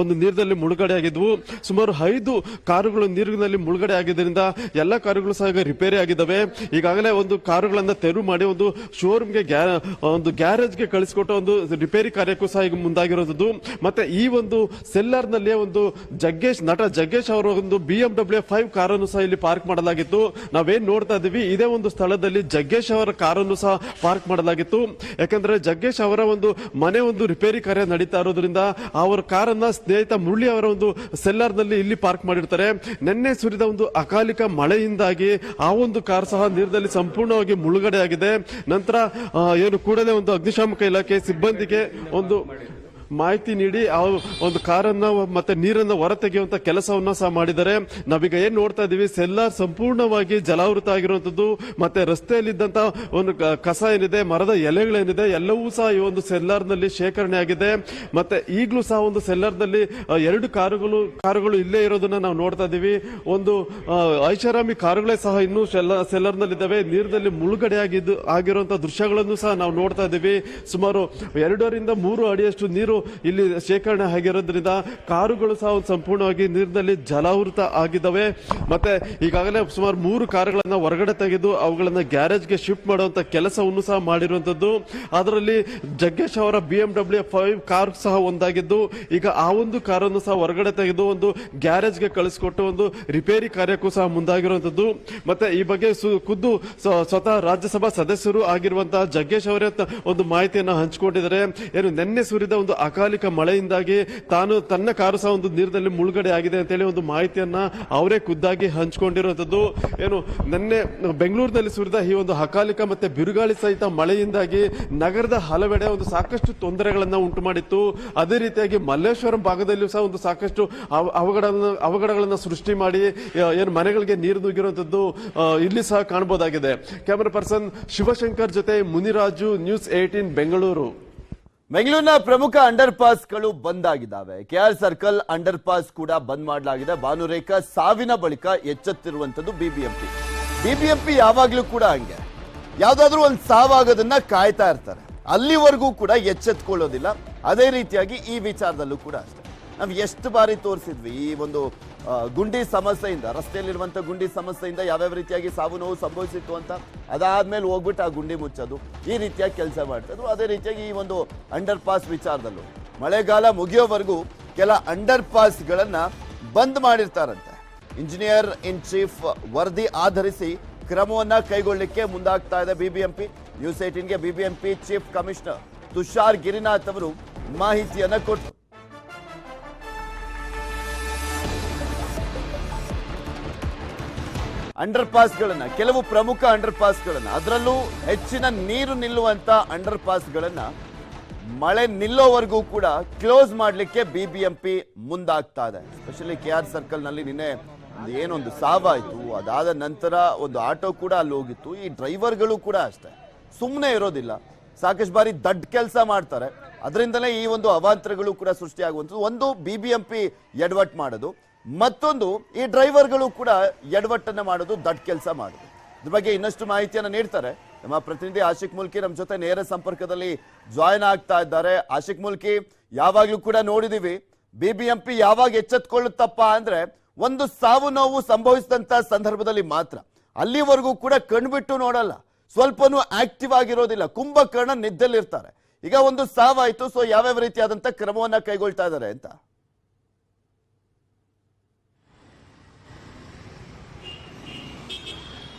ಒಂದು ನೀರಿನಲ್ಲಿ ಮುಳುಗಡೆ ಆಗಿದ್ವು. ಸುಮಾರು 5 ಕಾರುಗಳು ನೀರಿನಲ್ಲಿ ಮುಳುಗಡೆ ಆಗಿದ್ದರಿಂದ ಎಲ್ಲಾ ಕಾರುಗಳು ಸಹ ರಿಪೇರಿ ಆಗಿದ್ದಾವೆ. ಇದಾವೆ. ಈಗಾಗಲೇ ಒಂದು ಕಾರುಗಳನ್ನ ತೆರವು ಮಾಡಿ ಒಂದು ಶೋರೂಮ್ಗೆ ಒಂದು ಗ್ಯಾರೇಜ್ಗೆ ಕಳಿಸಿಕೊಟ್ಟು ಒಂದು ರಿಪೇರಿ ಕಾರ್ಯಕ್ಕೂ ಸಹ ಈಗ ಮುಂದಾಗಿರೋದು. ಮತ್ತೆ ಈ ಒಂದು ಸೆಲ್ಲರ್ ನಲ್ಲಿ ಒಂದು ನಟ ಜಗ್ಗೇಶ್ ಅವರ ಒಂದು BMW 5 ಕಾರನ್ನು ಸಹ ಇಲ್ಲಿ ಪಾರ್ಕ್ ಮಾಡಲಾಗಿತ್ತು. ನಾವೇನ್ ನೋಡ್ತಾ ಇದೀವಿ, ಇದೇ ಒಂದು ಸ್ಥಳದಲ್ಲಿ ಜಗ್ಗೇಶ್ ಅವರ ಕಾರನ್ನು ಸಹ ಪಾರ್ಕ್ ಮಾಡಲಾಗಿತ್ತು. ಯಾಕಂದ್ರೆ ಜಗ್ಗೇಶ್ ಅವರ ಒಂದು ಮನೆ ಒಂದು ರಿಪೇರಿ ಕಾರ್ಯ ನಡೀತಾ ಇರೋದ್ರಿಂದ ಅವರ ಕಾರನ್ನ ಸ್ನೇಹಿತ ಮುರಳಿ ಅವರ ಒಂದು ಸೆಲ್ಲರ್ ನಲ್ಲಿ ಇಲ್ಲಿ ಪಾರ್ಕ್ ಮಾಡಿರ್ತಾರೆ. ನಿನ್ನೆ ಸುರಿದ ಒಂದು ಅಕಾಲಿಕ ಮಳೆಯಿಂದಾಗಿ ಆ ಒಂದು ಕಾರ್ ಸಹ ನೀರಿನಲ್ಲಿ ಸಂಪೂರ್ಣವಾಗಿ ಮುಳುಗಡೆ ಆಗಿದೆ. ನಂತರ ಏನು ಕೂಡಲೇ ಒಂದು ಅಗ್ನಿಶಾಮಕ ಇಲಾಖೆ ಸಿಬ್ಬಂದಿಗೆ ಒಂದು ಮಾಹಿತಿ ನೀಡಿ ಆ ಒಂದು ಕಾರನ್ನ ಮತ್ತೆ ನೀರನ್ನ ಹೊರತೆಗೆಯುವಂತ ಕೆಲಸವನ್ನ ಸಹ ಮಾಡಿದ್ದಾರೆ. ನಾವೀಗ ಏನ್ ನೋಡ್ತಾ ಇದೀವಿ, ಸೆಲ್ಲಾರ್ ಸಂಪೂರ್ಣವಾಗಿ ಜಲಾವೃತ ಆಗಿರುವಂತದ್ದು. ಮತ್ತೆ ರಸ್ತೆಯಲ್ಲಿದ್ದಂತ ಒಂದು ಕಸ ಏನಿದೆ, ಮರದ ಎಲೆಗಳೇನಿದೆ, ಎಲ್ಲವೂ ಸಹ ಈ ಒಂದು ಸೆಲ್ಲಾರ್ ನಲ್ಲಿ ಶೇಖರಣೆ ಆಗಿದೆ. ಮತ್ತೆ ಈಗಲೂ ಸಹ ಒಂದು ಸೆಲ್ಲಾರ್ ನಲ್ಲಿ 2 ಕಾರುಗಳು ಇಲ್ಲೇ ಇರೋದನ್ನ ನಾವು ನೋಡ್ತಾ ಇದೀವಿ. ಒಂದು ಐಷಾರಾಮಿ ಕಾರುಗಳೇ ಸಹ ಇನ್ನೂ ಸೆಲ್ಲಾರ್ ನಲ್ಲಿ ಇದ್ದಾವೆ. ನೀರಿನಲ್ಲಿ ಮುಳುಗಡೆ ಆಗಿರುವಂತಹ ದೃಶ್ಯಗಳನ್ನು ಸಹ ನಾವು ನೋಡ್ತಾ ಇದೀವಿ. ಸುಮಾರು 2 ರಿಂದ 3 ಅಡಿಯಷ್ಟು ನೀರು ಇಲ್ಲಿ ಶೇಖರಣೆ ಆಗಿರೋದ್ರಿಂದ ಕಾರುಗಳು ಸಹ ಸಂಪೂರ್ಣವಾಗಿ ನೀರಿನಲ್ಲಿ ಜಲಾವೃತ ಆಗಿದ್ದಾವೆ. ಮತ್ತೆ ಈಗಾಗಲೇ ಸುಮಾರು 3 ಕಾರುಗಳನ್ನ ಹೊರಗಡೆ ತೆಗೆದು ಅವುಗಳನ್ನ ಗ್ಯಾರೇಜ್ಗೆ ಶಿಫ್ಟ್ ಮಾಡುವಂತ ಕೆಲಸವನ್ನು ಸಹ ಮಾಡಿರುವಂತದ್ದು. ಅದರಲ್ಲಿ ಜಗ್ಗೇಶ್ ಅವರ BMW 5 ಕಾರ್ ಸಹ ಒಂದಾಗಿದ್ದು, ಈಗ ಆ ಒಂದು ಕಾರನ್ನು ಸಹ ಹೊರಗಡೆ ತೆಗೆದು ಒಂದು ಗ್ಯಾರೇಜ್ಗೆ ಕಳಿಸಿಕೊಟ್ಟು ಒಂದು ರಿಪೇರಿ ಕಾರ್ಯಕ್ಕೂ ಸಹ ಮುಂದಾಗಿರುವಂತದ್ದು. ಮತ್ತೆ ಈ ಬಗ್ಗೆ ಖುದ್ದು ಸ್ವತಃ ರಾಜ್ಯಸಭಾ ಸದಸ್ಯರು ಆಗಿರುವಂತಹ ಜಗ್ಗೇಶ್ ಅವರೇ ಒಂದು ಮಾಹಿತಿಯನ್ನು ಹಂಚಿಕೊಂಡಿದ್ದಾರೆ. ಏನು ನಿನ್ನೆ ಸುರಿದ ಒಂದು ಅಕಾಲಿಕ ಮಳೆಯಿಂದಾಗಿ ತನ್ನ ಕಾರು ಸಹ ಒಂದು ನೀರಿನಲ್ಲಿ ಮುಳುಗಡೆ ಆಗಿದೆ ಅಂತ ಹೇಳಿ ಒಂದು ಮಾಹಿತಿಯನ್ನ ಅವರೇ ಖುದ್ದಾಗಿ ಹಂಚಿಕೊಂಡಿರುವಂತದ್ದು. ಏನು ನಿನ್ನೆ ಬೆಂಗಳೂರಿನಲ್ಲಿ ಸುರಿದ ಈ ಒಂದು ಅಕಾಲಿಕ ಮತ್ತೆ ಬಿರುಗಾಳಿ ಸಹಿತ ಮಳೆಯಿಂದಾಗಿ ನಗರದ ಹಲವೆಡೆ ಒಂದು ಸಾಕಷ್ಟು ತೊಂದರೆಗಳನ್ನ ಉಂಟು ಮಾಡಿತ್ತು. ಅದೇ ರೀತಿಯಾಗಿ ಮಲ್ಲೇಶ್ವರಂ ಭಾಗದಲ್ಲಿಯೂ ಸಹ ಒಂದು ಸಾಕಷ್ಟು ಅವಘಡಗಳನ್ನ ಸೃಷ್ಟಿ ಮಾಡಿ ಏನು ಮನೆಗಳಿಗೆ ನೀರು ನುಗ್ಗಿರುವಂತದ್ದು ಇಲ್ಲಿ ಸಹ ಕಾಣಬಹುದಾಗಿದೆ. ಕ್ಯಾಮರಾ ಪರ್ಸನ್ ಶಿವಶಂಕರ್ ಜೊತೆ ಮುನಿರಾಜು, ನ್ಯೂಸ್ 18 ಬೆಂಗಳೂರು. ಬೆಂಗಳೂರಿನ ಪ್ರಮುಖ ಅಂಡರ್ ಪಾಸ್ಗಳು ಬಂದ್ ಆಗಿದ್ದಾವೆ. KR ಸರ್ಕಲ್ ಅಂಡರ್ ಪಾಸ್ ಕೂಡ ಬಂದ್ ಮಾಡಲಾಗಿದೆ. ಭಾನುರೇಖಾ ಸಾವಿನ ಬಳಿಕ ಎಚ್ಚೆತ್ತಿರುವಂತದ್ದು ಬಿಬಿಎಂಪಿ ಯಾವಾಗ್ಲೂ ಕೂಡ ಹಂಗೆ, ಯಾವ್ದಾದ್ರೂ ಒಂದು ಸಾವಾಗೋದನ್ನ ಕಾಯ್ತಾ ಇರ್ತಾರೆ, ಅಲ್ಲಿವರೆಗೂ ಕೂಡ ಎಚ್ಚೆತ್ಕೊಳ್ಳೋದಿಲ್ಲ. ಅದೇ ರೀತಿಯಾಗಿ ಈ ವಿಚಾರದಲ್ಲೂ ಕೂಡ ಅಷ್ಟೇ. ನಾವು ಎಷ್ಟು ಬಾರಿ ತೋರಿಸಿದ್ವಿ ಈ ಒಂದು ಗುಂಡಿ ಸಮಸ್ಯೆಯಿಂದ, ರಸ್ತೆಯಲ್ಲಿರುವಂತ ಗುಂಡಿ ಸಮಸ್ಯೆಯಿಂದ ಯಾವ್ಯಾವ ರೀತಿಯಾಗಿ ಸಾವು ನೋವು ಸಂಭವಿಸಿತ್ತು ಅಂತ. ಅದಾದ್ಮೇಲೆ ಹೋಗ್ಬಿಟ್ಟು ಆ ಗುಂಡಿ ಮುಚ್ಚೋದು, ಈ ರೀತಿಯಾಗಿ ಕೆಲಸ ಮಾಡ್ತದ್ದು. ಅದೇ ರೀತಿಯಾಗಿ ಈ ಒಂದು ಅಂಡರ್ ಪಾಸ್ ವಿಚಾರದಲ್ಲೂ ಮಳೆಗಾಲ ಮುಗಿಯೋವರೆಗೂ ಕೆಲ ಅಂಡರ್ ಪಾಸ್ಗಳನ್ನ ಬಂದ್ ಮಾಡಿರ್ತಾರಂತೆ. ಇಂಜಿನಿಯರ್ ಇನ್ ಚೀಫ್ ವರದಿ ಆಧರಿಸಿ ಕ್ರಮವನ್ನ ಕೈಗೊಳ್ಳಲಿಕ್ಕೆ ಮುಂದಾಗ್ತಾ ಇದೆ ಬಿಬಿಎಂಪಿ. ನ್ಯೂಸ್ 18ಗೆ ಬಿಬಿಎಂಪಿ ಚೀಫ್ ಕಮಿಷನರ್ ತುಷಾರ್ ಗಿರಿನಾಥ್ ಅವರು ಮಾಹಿತಿಯನ್ನ ಕೊಟ್ಟರು. ಅಂಡರ್ ಪಾಸ್ಗಳನ್ನ, ಕೆಲವು ಪ್ರಮುಖ ಅಂಡರ್ ಪಾಸ್ಗಳನ್ನ, ಅದರಲ್ಲೂ ಹೆಚ್ಚಿನ ನೀರು ನಿಲ್ಲುವಂತ ಅಂಡರ್ ಪಾಸ್ಗಳನ್ನ ಮಳೆ ನಿಲ್ಲೋವರೆಗೂ ಕೂಡ ಕ್ಲೋಸ್ ಮಾಡಲಿಕ್ಕೆ ಬಿಬಿಎಂಪಿ ಮುಂದಾಗ್ತಾ ಇದೆ. ಎಸ್ಪೆಷಲಿ KR ಸರ್ಕಲ್ ನಲ್ಲಿ ನಿನ್ನೆ ಏನೊಂದು ಸಾವಾಯಿತು, ಅದಾದ ನಂತರ ಒಂದು ಆಟೋ ಕೂಡ ಅಲ್ಲಿ ಹೋಗಿತ್ತು. ಈ ಡ್ರೈವರ್ಗಳು ಕೂಡ ಅಷ್ಟೇ ಸುಮ್ಮನೆ ಇರೋದಿಲ್ಲ, ಸಾಕಷ್ಟು ಬಾರಿ ದಡ್ಡ ಕೆಲಸ ಮಾಡ್ತಾರೆ. ಅದರಿಂದಲೇ ಈ ಒಂದು ಅವಾಂತರಗಳು ಕೂಡ ಸೃಷ್ಟಿಯಾಗುವಂಥದ್ದು. ಒಂದು ಬಿಬಿಎಂಪಿ ಎಡವಟ್ಟು ಮಾಡೋದು, ಮತ್ತೊಂದು ಈ ಡ್ರೈವರ್ಗಳು ಕೂಡ ಎಡವಟ್ಟನ್ನ ಮಾಡೋದು, ದಡ್ಡ ಕೆಲಸ ಮಾಡೋದು. ಇದ್ರ ಬಗ್ಗೆ ಇನ್ನಷ್ಟು ಮಾಹಿತಿಯನ್ನ ನೀಡ್ತಾರೆ ನಮ್ಮ ಪ್ರತಿನಿಧಿ ಆಶಿಕ್ ಮುಲ್ಕಿ. ನಮ್ಮ ಜೊತೆ ನೇರ ಸಂಪರ್ಕದಲ್ಲಿ ಜಾಯಿನ್ ಆಗ್ತಾ ಇದ್ದಾರೆ. ಆಶಿಕ್ ಮುಲ್ಕಿ, ಯಾವಾಗ್ಲೂ ಕೂಡ ನೋಡಿದೀವಿ ಬಿಬಿಎಂಪಿ ಯಾವಾಗ ಎಚ್ಚೆತ್ಕೊಳ್ಳುತ್ತಪ್ಪ ಅಂದ್ರೆ ಒಂದು ಸಾವು ನೋವು ಸಂಭವಿಸಿದಂತ ಸಂದರ್ಭದಲ್ಲಿ ಮಾತ್ರ. ಅಲ್ಲಿವರೆಗೂ ಕೂಡ ಕಣ್ಬಿಟ್ಟು ನೋಡಲ್ಲ, ಸ್ವಲ್ಪನೂ ಆಕ್ಟಿವ್ ಆಗಿರೋದಿಲ್ಲ, ಕುಂಭಕರ್ಣ ನಿದ್ದೆಲ್ಲಿರ್ತಾರೆ. ಈಗ ಒಂದು ಸಾವಾಯ್ತು, ಸೊ ಯಾವ್ಯಾವ ರೀತಿಯಾದಂತ ಕ್ರಮವನ್ನ ಕೈಗೊಳ್ತಾ ಇದ್ದಾರೆ ಅಂತ.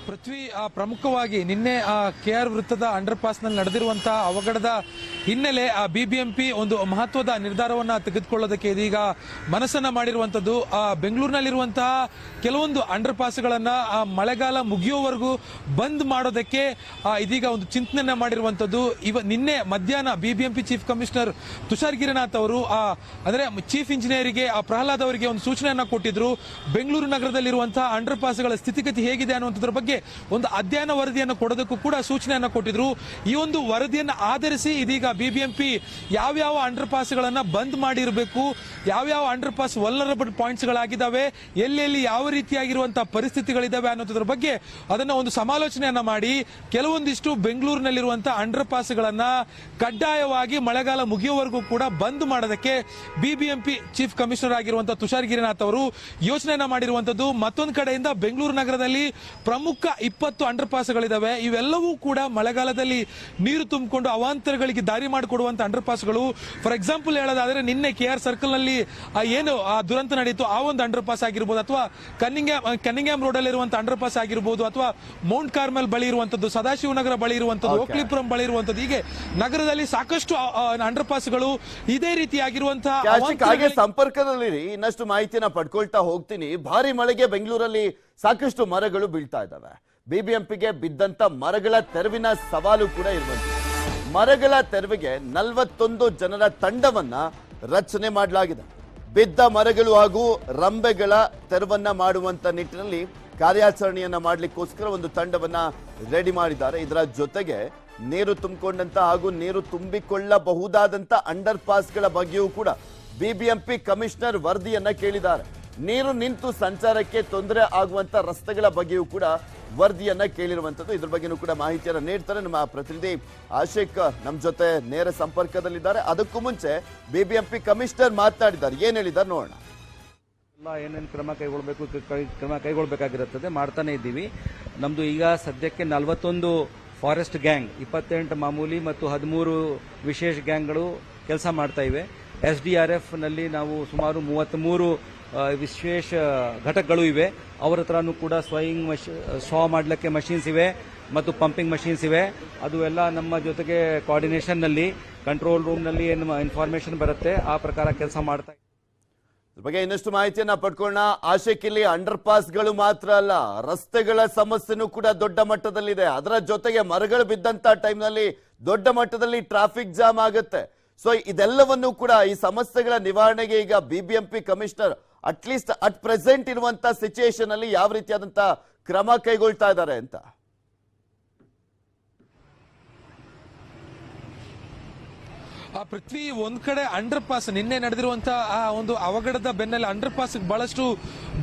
ಪೃಥ್ವಿ, ಪ್ರಮುಖವಾಗಿ ನಿನ್ನೆ KR ವೃತ್ತದ ಅಂಡರ್ ಪಾಸ್ ನಲ್ಲಿ ನಡೆದಿರುವಂತಹ ಅವಘಡದ ಹಿನ್ನೆಲೆ ಬಿಬಿಎಂಪಿ ಒಂದು ಮಹತ್ವದ ನಿರ್ಧಾರವನ್ನ ತೆಗೆದುಕೊಳ್ಳೋದಕ್ಕೆ ಇದೀಗ ಮನಸ್ಸನ್ನ ಮಾಡಿರುವಂತದ್ದು. ಬೆಂಗಳೂರಿನಲ್ಲಿರುವಂತಹ ಕೆಲವೊಂದು ಅಂಡರ್ ಪಾಸ್ಗಳನ್ನ ಮಳೆಗಾಲ ಮುಗಿಯೋವರೆಗೂ ಬಂದ್ ಮಾಡೋದಕ್ಕೆ ಇದೀಗ ಒಂದು ಚಿಂತನೆಯನ್ನ ಮಾಡಿರುವಂತದ್ದು. ನಿನ್ನೆ ಮಧ್ಯಾಹ್ನ BBMP chief commissioner Tushar Girinath ಅವರು ಅಂದ್ರೆ ಚೀಫ್ ಇಂಜಿನಿಯರಿಗೆ ಪ್ರಹ್ಲಾದ್ ಅವರಿಗೆ ಒಂದು ಸೂಚನೆಯನ್ನ ಕೊಟ್ಟಿದ್ರು. ಬೆಂಗಳೂರು ನಗರದಲ್ಲಿರುವಂತಹ ಅಂಡರ್ ಪಾಸ್ಗಳ ಸ್ಥಿತಿಗತಿ ಹೇಗಿದೆ ಅನ್ನುವಂಥದ್ರ ಬಗ್ಗೆ ಒಂದು ಅಧ್ಯಯನ ವರದಿಯನ್ನು ಕೊಡೋದಕ್ಕೂ ಕೂಡ ಸೂಚನೆಯನ್ನ ಕೊಟ್ಟಿದ್ರು. ಈ ಒಂದು ವರದಿಯನ್ನು ಆಧರಿಸಿ ಇದೀಗ ಬಿಬಿಎಂಪಿ ಯಾವ್ಯಾವ ಅಂಡರ್ ಪಾಸ್ಗಳನ್ನ ಬಂದ್ ಮಾಡಿರಬೇಕು, ಯಾವ್ಯಾವ ಅಂಡರ್ ಪಾಸ್ ವಲ್ನರಬಲ್ ಪಾಯಿಂಟ್ಸ್ ಗಳಾಗಿದ್ದಾವೆ, ಎಲ್ಲೆಲ್ಲಿ ಯಾವ ರೀತಿಯಾಗಿರುವಂತಹ ಪರಿಸ್ಥಿತಿಗಳಿದಾವೆ ಅನ್ನೋದ್ರ ಬಗ್ಗೆ ಅದನ್ನ ಒಂದು ಸಮಾಲೋಚನೆಯನ್ನ ಮಾಡಿ ಕೆಲವೊಂದಿಷ್ಟು ಬೆಂಗಳೂರಿನಲ್ಲಿರುವಂತಹ ಅಂಡರ್ ಪಾಸ್ಗಳನ್ನ ಕಡ್ಡಾಯವಾಗಿ ಮಳೆಗಾಲ ಮುಗಿಯುವವರೆಗೂ ಕೂಡ ಬಂದ್ ಮಾಡೋದಕ್ಕೆ ಬಿಬಿಎಂಪಿ ಚೀಫ್ ಕಮಿಷನರ್ ಆಗಿರುವಂತಹ ತುಷಾರ್ ಗಿರಿನಾಥ್ ಅವರು ಯೋಚನೆಯನ್ನ ಮಾಡಿರುವಂತದ್ದು. ಮತ್ತೊಂದು ಕಡೆಯಿಂದ ಬೆಂಗಳೂರು ನಗರದಲ್ಲಿ ಪ್ರಮುಖ 120 ಅಂಡರ್ ಪಾಸ್ಗಳಿದಾವೆ. ಇವೆಲ್ಲವೂ ಕೂಡ ಮಳೆಗಾಲದಲ್ಲಿ ನೀರು ತುಂಬಿಕೊಂಡು ಅವಾಂತರಗಳಿಗೆ ದಾರಿ ಮಾಡಿಕೊಡುವಂತ ಅಂಡರ್ ಪಾಸ್ಗಳು. ಫಾರ್ ಎಕ್ಸಾಂಪಲ್ ಹೇಳೋದಾದ್ರೆ ನಿನ್ನೆ KR ಸರ್ಕಲ್ ನಲ್ಲಿ ಏನು ಆ ದುರಂತ ನಡೀತು ಆ ಒಂದು ಅಂಡರ್ ಪಾಸ್ ಆಗಿರ್ಬೋದು, ಅಥವಾ ಕನ್ನಿಂಗ್ಯಾಮ್ ರೋಡ್ ಅಲ್ಲಿ ಇರುವಂತಹ ಅಂಡರ್ ಪಾಸ್ ಆಗಿರ್ಬೋದು, ಅಥವಾ ಮೌಂಟ್ ಕಾರ್ಮೆಲ್ ಬಳಿ ಇರುವಂತದ್ದು, ಸದಾಶಿವನಗರ ಬಳಿ ಇರುವಂತದ್ದು, ಓಕ್ಲಿಪುರಂ ಬಳಿ ಇರುವಂತದ್ದು, ಹೀಗೆ ನಗರದಲ್ಲಿ ಸಾಕಷ್ಟು ಅಂಡರ್ ಪಾಸ್ಗಳು ಇದೇ ರೀತಿಯಾಗಿರುವಂತಹ ಸಂಪರ್ಕದಲ್ಲಿ ಇನ್ನಷ್ಟು ಮಾಹಿತಿಯನ್ನ ಪಡ್ಕೊಳ್ತಾ ಹೋಗ್ತೀನಿ. ಭಾರಿ ಮಳೆಗೆ ಬೆಂಗಳೂರಲ್ಲಿ ಸಾಕಷ್ಟು ಮರಗಳು ಬೀಳ್ತಾ ಇದ್ದಾವೆ. ಬಿಬಿಎಂಪಿಗೆ ಬಿದ್ದಂತ ಮರಗಳ ತೆರವಿನ ಸವಾಲು ಕೂಡ ಇರುವಂತೆ ಮರಗಳ ತೆರವಿಗೆ 41 ಜನರ ತಂಡವನ್ನ ರಚನೆ ಮಾಡಲಾಗಿದೆ. ಬಿದ್ದ ಮರಗಳು ಹಾಗೂ ರಂಬೆಗಳ ತೆರವನ್ನ ಮಾಡುವಂತ ನಿಟ್ಟಿನಲ್ಲಿ ಕಾರ್ಯಾಚರಣೆಯನ್ನ ಮಾಡಲಿಕ್ಕೋಸ್ಕರ ಒಂದು ತಂಡವನ್ನ ರೆಡಿ ಮಾಡಿದ್ದಾರೆ. ಇದರ ಜೊತೆಗೆ ನೀರು ತುಂಬಿಕೊಂಡಂತ ಹಾಗೂ ನೀರು ತುಂಬಿಕೊಳ್ಳಬಹುದಾದಂತ ಅಂಡರ್ ಪಾಸ್ಗಳ ಬಗ್ಗೆಯೂ ಕೂಡ ಬಿಬಿಎಂಪಿ ಕಮಿಷನರ್ ವರದಿಯನ್ನ ಕೇಳಿದ್ದಾರೆ. ನೀರು ನಿಂತು ಸಂಚಾರಕ್ಕೆ ತೊಂದರೆ ಆಗುವಂತ ರಸ್ತೆಗಳ ಬಗ್ಗೆಯೂ ಕೂಡ ವರದಿಯನ್ನ ಕೇಳಿರುವಂತದ್ದು. ಇದ್ರ ಬಗ್ಗೆನೂ ಕೂಡ ಮಾಹಿತಿಯನ್ನ ನೀಡ್ತಾರೆ ನಮ್ಮ ಪ್ರತಿನಿಧಿ ಆಶಿಕ್ ನಮ್ಮ ಜೊತೆ ನೇರ ಸಂಪರ್ಕದಲ್ಲಿದ್ದಾರೆ. ಅದಕ್ಕೂ ಮುಂಚೆ ಬಿಬಿಎಂಪಿ ಕಮಿಷನರ್ ಮಾತನಾಡಿದ್ದಾರೆ, ಏನ್ ಹೇಳಿದ್ದಾರೆ ನೋಡೋಣ. ಏನೇನು ಕ್ರಮ ಕೈಗೊಳ್ಳಬೇಕಾಗಿರುತ್ತದೆ ಮಾಡ್ತಾನೆ ಇದ್ದೀವಿ. ನಮ್ದು ಈಗ ಸದ್ಯಕ್ಕೆ 41 ಫಾರೆಸ್ಟ್ ಗ್ಯಾಂಗ್, 28 ಮಾಮೂಲಿ ಮತ್ತು 13 ವಿಶೇಷ ಗ್ಯಾಂಗ್ಗಳು ಕೆಲಸ ಮಾಡ್ತಾ ಇವೆ. SDRF ನಲ್ಲಿ ನಾವು ಸುಮಾರು 33 ವಿಶೇಷ ಘಟಕಗಳು ಇವೆ. ಅವರ ಹತ್ರನೂ ಕೂಡ ಸ್ವಾ ಮಾಡಲಿಕ್ಕೆ ಮಷೀನ್ಸ್ ಇವೆ ಮತ್ತು ಪಂಪಿಂಗ್ ಮಷೀನ್ಸ್ ಇವೆ. ಅದು ಎಲ್ಲ ನಮ್ಮ ಜೊತೆಗೆ ಕೋಆರ್ಡಿನೇಷನ್ ನಲ್ಲಿ ಕಂಟ್ರೋಲ್ ರೂಮ್ ನಲ್ಲಿ ಏನು ಇನ್ಫಾರ್ಮೇಶನ್ ಬರುತ್ತೆ ಆ ಪ್ರಕಾರ ಕೆಲಸ ಮಾಡ್ತಾ ಇದ್ರ ಬಗ್ಗೆ ಇನ್ನಷ್ಟು ಮಾಹಿತಿಯನ್ನ ಪಡ್ಕೊಳ್ಳೋಣ. ಆಶಿಕ್, ಇಲ್ಲಿ ಅಂಡರ್ ಪಾಸ್ಗಳು ಮಾತ್ರ ಅಲ್ಲ, ರಸ್ತೆಗಳ ಸಮಸ್ಯೆನೂ ಕೂಡ ದೊಡ್ಡ ಮಟ್ಟದಲ್ಲಿದೆ. ಅದರ ಜೊತೆಗೆ ಮರಗಳು ಬಿದ್ದಂತ ಟೈಮ್ನಲ್ಲಿ ದೊಡ್ಡ ಮಟ್ಟದಲ್ಲಿ ಟ್ರಾಫಿಕ್ ಜಾಮ್ ಆಗುತ್ತೆ. ಸೊ ಇದೆಲ್ಲವನ್ನೂ ಕೂಡ ಈ ಸಮಸ್ಯೆಗಳ ನಿವಾರಣೆಗೆ ಈಗ BBMP commissioner at least at present ಇರುವಂತ ಸಿಚುಯೇಷನ್ ಅಲ್ಲಿ ಯಾವ ರೀತಿಯಾದಂತ ಕ್ರಮ ಕೈಗೊಳ್ತಾ ಇದ್ದಾರೆ ಅಂತ. ಪೃಥ್ವಿ, ಒಂದ್ ಕಡೆ ಅಂಡರ್ ಪಾಸ್ ನಿನ್ನೆ ನಡೆದಿರುವಂತಹ ಆ ಒಂದು ಅವಘಡದ ಬೆನ್ನಲ್ಲಿ ಅಂಡರ್ ಪಾಸ್ ಬಹಳಷ್ಟು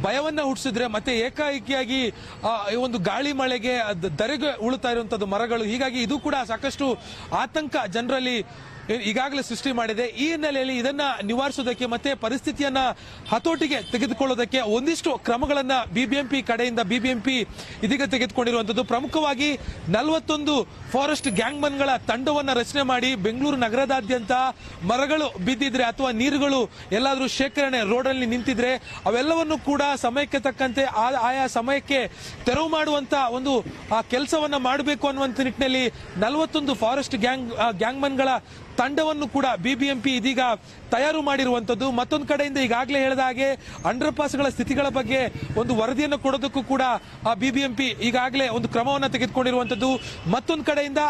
ಭಯವನ್ನ ಹುಟ್ಟಿಸಿದ್ರೆ, ಮತ್ತೆ ಏಕಾಏಕಿಯಾಗಿ ಒಂದು ಗಾಳಿ ಮಳೆಗೆ ಧರೆಗೆ ಉಳುತ್ತಾ ಇರುವಂತದ್ದು ಮರಗಳು. ಹೀಗಾಗಿ ಇದು ಕೂಡ ಸಾಕಷ್ಟು ಆತಂಕ ಜನರಲ್ಲಿ ಈಗಾಗಲೇ ಸೃಷ್ಟಿ ಮಾಡಿದೆ. ಈ ಹಿನ್ನೆಲೆಯಲ್ಲಿ ಇದನ್ನ ನಿವಾರಿಸೋದಕ್ಕೆ ಮತ್ತೆ ಪರಿಸ್ಥಿತಿಯನ್ನ ಹತೋಟಿಗೆ ತೆಗೆದುಕೊಳ್ಳೋದಕ್ಕೆ ಒಂದಿಷ್ಟು ಕ್ರಮಗಳನ್ನ ಬಿಬಿಎಂಪಿ ಕಡೆಯಿಂದ ಬಿಬಿಎಂಪಿ ಇದೀಗ ತೆಗೆದುಕೊಂಡಿರುವಂತದ್ದು. ಪ್ರಮುಖವಾಗಿ 41 ಫಾರೆಸ್ಟ್ ಗ್ಯಾಂಗ್ಮನ್ಗಳ ತಂಡವನ್ನ ರಚನೆ ಮಾಡಿ ಬೆಂಗಳೂರು ನಗರದಾದ್ಯಂತ ಮರಗಳು ಬಿದ್ದಿದ್ರೆ ಅಥವಾ ನೀರುಗಳು ಎಲ್ಲಾದ್ರೂ ಶೇಖರಣೆ ರೋಡಲ್ಲಿ ನಿಂತಿದ್ರೆ ಅವೆಲ್ಲವನ್ನು ಕೂಡ ಸಮಯಕ್ಕೆ ತಕ್ಕಂತೆ ಆಯಾ ಸಮಯಕ್ಕೆ ತೆರವು ಮಾಡುವಂತ ಒಂದು ಕೆಲಸವನ್ನ ಮಾಡಬೇಕು ಅನ್ನುವಂತ ನಿಟ್ಟಿನಲ್ಲಿ 41 ಫಾರೆಸ್ಟ್ ಗ್ಯಾಂಗ್ಮನ್ಗಳ ತಂಡವನ್ನು ಕೂಡ ಬಿಬಿಎಂಪಿ ಇದೀಗ ತಯಾರು ಮಾಡಿರುವಂತದ್ದು. ಮತ್ತೊಂದು ಕಡೆಯಿಂದ ಈಗಾಗಲೇ ಹೇಳಿದ ಹಾಗೆ ಅಂಡರ್ ಪಾಸ್ಗಳ ಸ್ಥಿತಿಗಳ ಬಗ್ಗೆ ಒಂದು ವರದಿಯನ್ನು ಕೊಡೋದಕ್ಕೂ ಕೂಡ ಬಿಬಿಎಂಪಿ ಈಗಾಗಲೇ ಒಂದು ಕ್ರಮವನ್ನು ತೆಗೆದುಕೊಂಡಿರುವಂತದ್ದು. ಮತ್ತೊಂದು ಕಡೆಯಿಂದ